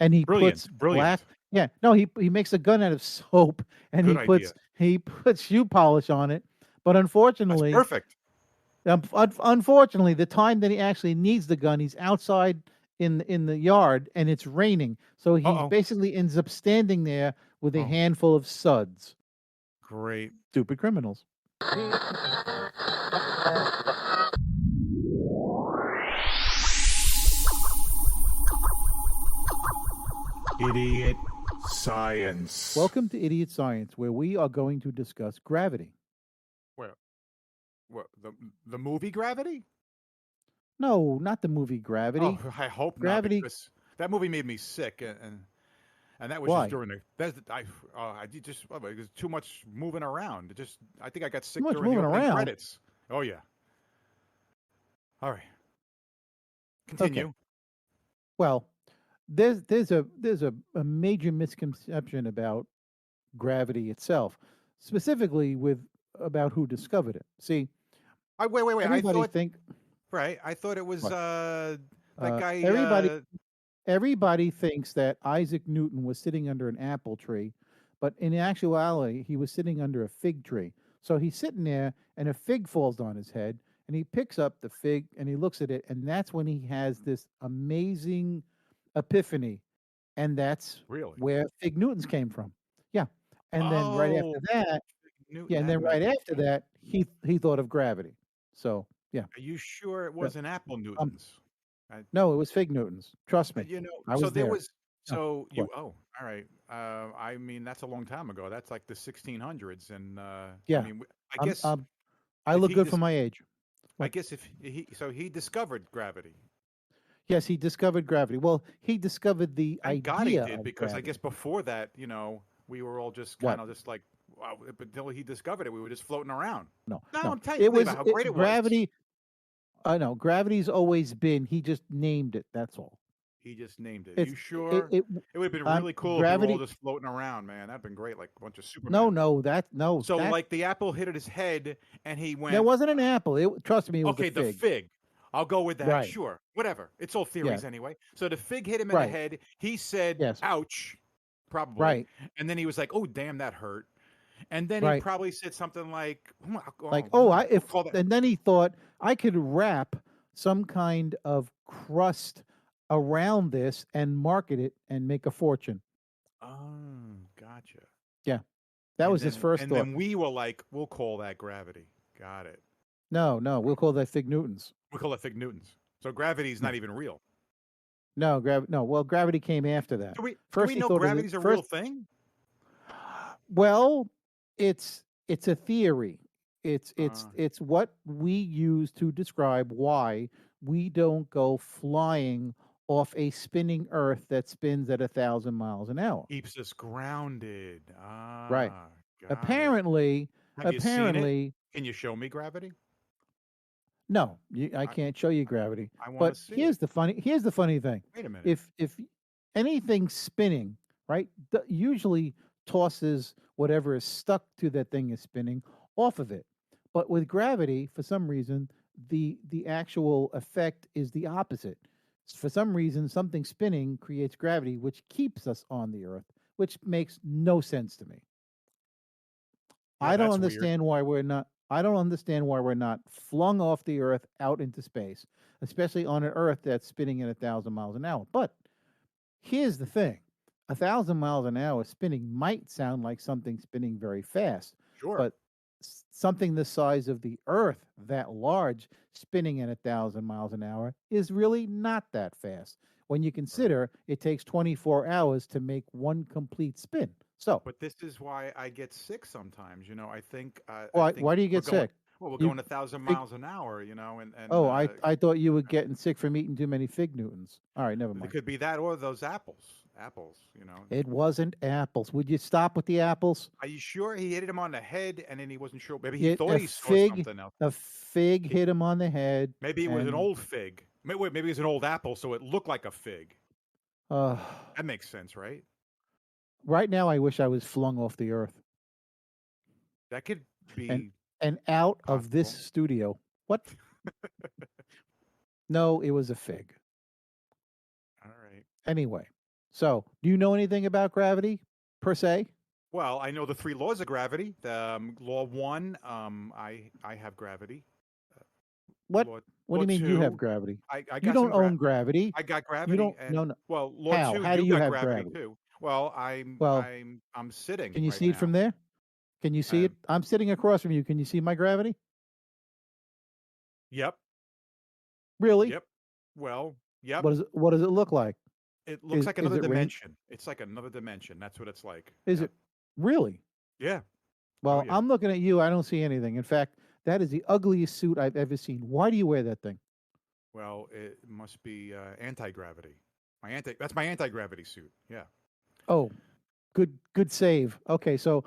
and he puts Brilliant, black. brilliant. Yeah, no, he makes a gun out of soap and Good idea. he puts shoe polish on it. But That's unfortunately, perfect. unfortunately, the time that he actually needs the gun, he's outside in the yard and it's raining. So he Uh-oh. basically ends up standing there with a Oh, handful of suds. great. Stupid criminals. Idiot Science. Welcome to Idiot Science, where we are going to discuss gravity. Well, the movie Gravity? No, not the movie Gravity. Oh, I hope Gravity. not, because that movie made me sick, and that was Why? just during I did just it was too much moving around. I think I got sick much during the moving opening around? credits. Oh yeah. All right. Continue. Well, there's a major misconception about gravity itself, specifically about who discovered it. See, Wait. I everybody thought think right. I thought it was what? that guy. Everybody thinks that Isaac Newton was sitting under an apple tree, but in actuality, he was sitting under a fig tree. So he's sitting there, and a fig falls on his head, and he picks up the fig and he looks at it, and that's when he has this amazing epiphany, and that's Really? where fig Newtons came from. Yeah, and then right after Oh, that, Newton. yeah, and then That right makes after sense. that, he thought of gravity. So yeah, Are you sure it yeah. wasn't Apple Newtons? No, it was fig Newtons. Trust me, I So was there there. was. Yeah. So What? all right. I mean, that's a long time ago. That's like the 1600s, and I Yeah, mean, I I'm, guess I if look he good for my age. I What? guess if he discovered gravity. Yes, he discovered gravity. Well, he discovered the Thank God he idea did, of because I gravity. guess before that, we were all just What? kind of just like, wow, but until he discovered it, we were just floating around. No, No, no. I'm telling It you was about how great it was. gravity. I know gravity's always been. He just named it. That's all. He just named it. It's You sure? it. It would have been really cool if we were all Gravity. just floating around, man. That'd been great, like a bunch of No, Superman. no, no. So, That like, the apple hit his head, and he there went, wasn't an apple. Trust me, it was okay, a the fig. fig. I'll go with that. Right. Sure. Whatever. It's all Yeah. theories anyway. So the fig hit him in the Right. head. He said, Yes. ouch, probably. Right. And then he was like, oh, damn, that hurt. And then he Right. probably said something like, Like, we'll call that. and then he thought I could wrap some kind of crust around this and market it and make a fortune. Oh, gotcha. Yeah, that was his first And thought. then we were like, we'll call that gravity. Got it. No, we'll call that fig Newtons. We call it fig Newtons. So gravity is not even real. No, no. Well, gravity came after that. Do First, we he know thought of gravity's a real first. thing? Well, it's a theory. Uh, It's what we use to describe why we don't go flying off a spinning Earth that spins at 1,000 miles an hour. Keeps us grounded. Right. Got it. Apparently, Have you seen it? apparently, Can you show me gravity? no, I I can't show you gravity. I want to But see it. here's the funny thing. Wait a minute. If anything spinning, right, usually tosses whatever is stuck to that thing is spinning off of it. But with gravity, for some reason, the actual effect is the opposite. For some reason, something spinning creates gravity, which keeps us on the Earth, which makes no sense to me. Yeah, I don't that's weird. understand why we're not. I don't understand why we're not flung off the Earth out into space, especially on an Earth that's spinning at 1,000 miles an hour. But here's the thing: 1,000 miles an hour spinning might sound like something spinning very fast, Sure. but something the size of the Earth, that large, spinning at 1,000 miles an hour, is really not that fast. When you Right. consider it takes 24 hours to make one complete spin. So, But this is why I get sick sometimes. I think why do you we're get going. sick? Well, we're You going 1,000 fig- miles an hour. And Oh, I thought you were getting sick from eating too many fig Newtons. All right, never it mind. could be that or those apples. Apples. It wasn't apples. Would you stop with the apples? Are you sure he hit him on the head and then he wasn't sure? Maybe he It, thought he saw something else. a fig He- hit him on the head, Maybe it was an and old fig. Maybe it was an old apple, so it looked like a fig. uh, That makes sense, right? right now I wish I was flung off the earth That could and be out of this possible. studio. What? No, it was a fig. All right. Anyway, so do you know anything about gravity per se? Well, I know the three laws of gravity. Law one, I have gravity. What? Law What do law you mean you have two, gravity? I You got don't some own gravity. I got You gravity, don't. No, and no. well, law How? two, How do you you got have gravity gravity? too. Well, I'm Well, I'm I'm sitting can you right see it from now. there? Can you see it? I'm sitting across from you. Can you see my gravity? Yep, Really? yep. Well, yep. What does it look like? It looks like Is another it rain? dimension. It's like another dimension. That's what it's like. Is Yep. it really? Yeah. Oh Well, yeah. I'm looking at you. I don't see anything. In fact, that is the ugliest suit I've ever seen. Why do you wear that thing? Well, it must be anti-gravity. That's my anti-gravity suit. Yeah. Oh, good save. Okay, so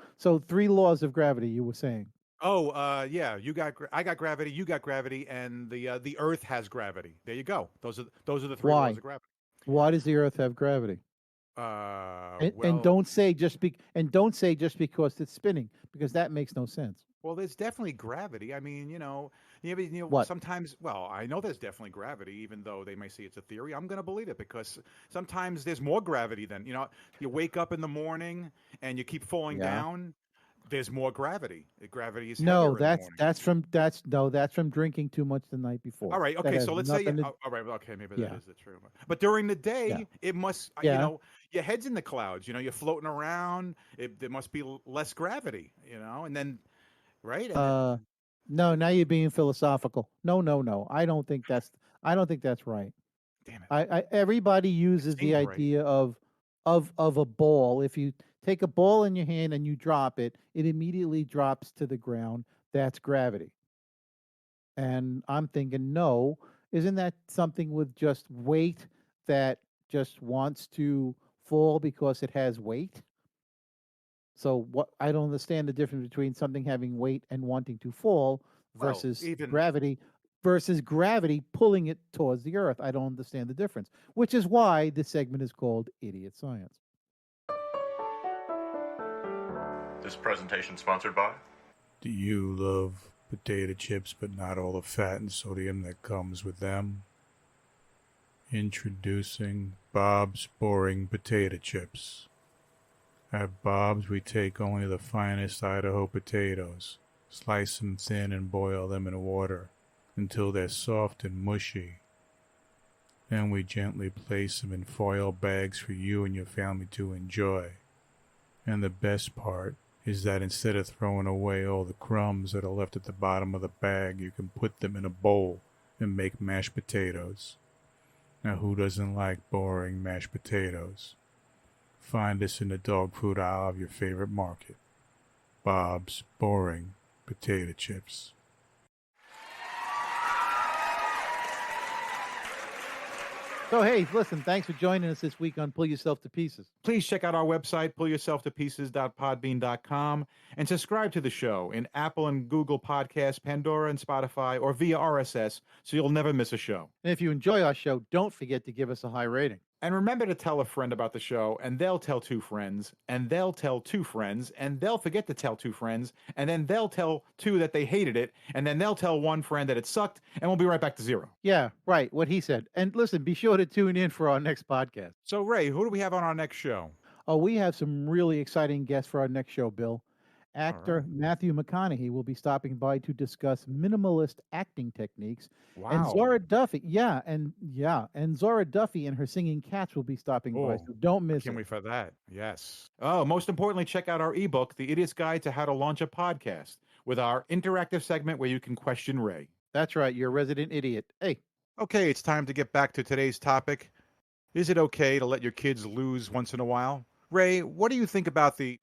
three laws of gravity you were saying. Oh, yeah. I got gravity. You got gravity, and the Earth has gravity. There you go. Those are the three laws Why? of gravity. Why does the Earth have gravity? And Well, don't say just because it's spinning, because that makes no sense. well, there's definitely gravity. I mean, What? sometimes. Well, I know there's definitely gravity, even though they may say it's a theory. I'm going to believe it because sometimes there's more gravity than you wake up in the morning and you keep falling Yeah. down. There's more gravity. Gravity is No, heavier in the morning. that's from drinking too much the night before. All right. That Okay. has So let's say. nothing to. All right. Okay. Maybe that Yeah. is the true. But during the Yeah. day, it must. Yeah. Your head's in the clouds. You're floating around. There must be less gravity. And then, right? And then, No, now you're being philosophical. No, no, no. I don't think that's right. damn it. Everybody uses the seems right. idea of a ball. If you take a ball in your hand and you drop it, it immediately drops to the ground. That's gravity. And I'm thinking, no, isn't that something with just weight that just wants to fall because it has weight? So what I don't understand the difference between something having weight and wanting to fall Well, versus even gravity pulling it towards the earth. I don't understand the difference, which is why this segment is called Idiot Science. This presentation sponsored by. Do you love potato chips but not all the fat and sodium that comes with them? Introducing Bob's Boring Potato Chips. At Bob's, we take only the finest Idaho potatoes, slice them thin and boil them in water until they're soft and mushy. Then we gently place them in foil bags for you and your family to enjoy. And the best part is that instead of throwing away all the crumbs that are left at the bottom of the bag, you can put them in a bowl and make mashed potatoes. Now, who doesn't like boring mashed potatoes? Find us in the dog food aisle of your favorite market. Bob's Boring Potato Chips. So, hey, listen, thanks for joining us this week on Pull Yourself to Pieces. Please check out our website, pullyourselftopieces.podbean.com, and subscribe to the show in Apple and Google Podcasts, Pandora and Spotify, or via RSS, so you'll never miss a show. And if you enjoy our show, don't forget to give us a high rating. And remember to tell a friend about the show, and they'll tell two friends, and they'll tell two friends, and they'll forget to tell two friends, and then they'll tell two that they hated it, and then they'll tell one friend that it sucked, and we'll be right back to zero. Yeah, right, what he said. And listen, be sure to tune in for our next podcast. So, Ray, who do we have on our next show? Oh, we have some really exciting guests for our next show, Bill. Actor Matthew McConaughey will be stopping by to discuss minimalist acting techniques. Wow. And Zora Duffy, and Zora Duffy and her singing cats will be stopping by, so don't miss Can't it. wait for that. Yes. Oh, most importantly, check out our ebook, The Idiot's Guide to How to Launch a Podcast, with our interactive segment where you can question Ray. That's right, you're a resident idiot. Hey. Okay, it's time to get back to today's topic. Is it okay to let your kids lose once in a while? Ray, what do you think about the...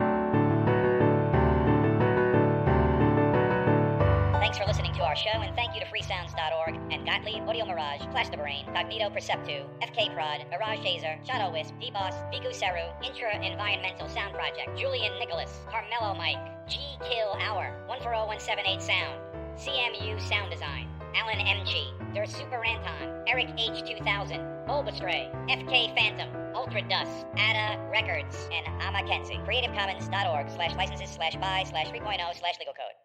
Thanks for listening to our show, and thank you to freesounds.org and Gauntlet, Audio Mirage, Plastibrain, Cognito Perceptu, FK Prod, Mirage Hazer, Shadow Wisp, D-Boss, Viku Seru, Intra Environmental Sound Project, Julian Nicholas, Carmelo Mike, G Kill Hour, 140-178 Sound, CMU Sound Design, Alan MG, Der Super Anton, Eric H2000, Bulbastray, FK Phantom, Ultra Dust, Ada Records, and Amakensi. CreativeCommons.org/licenses/by/3.0/legal code.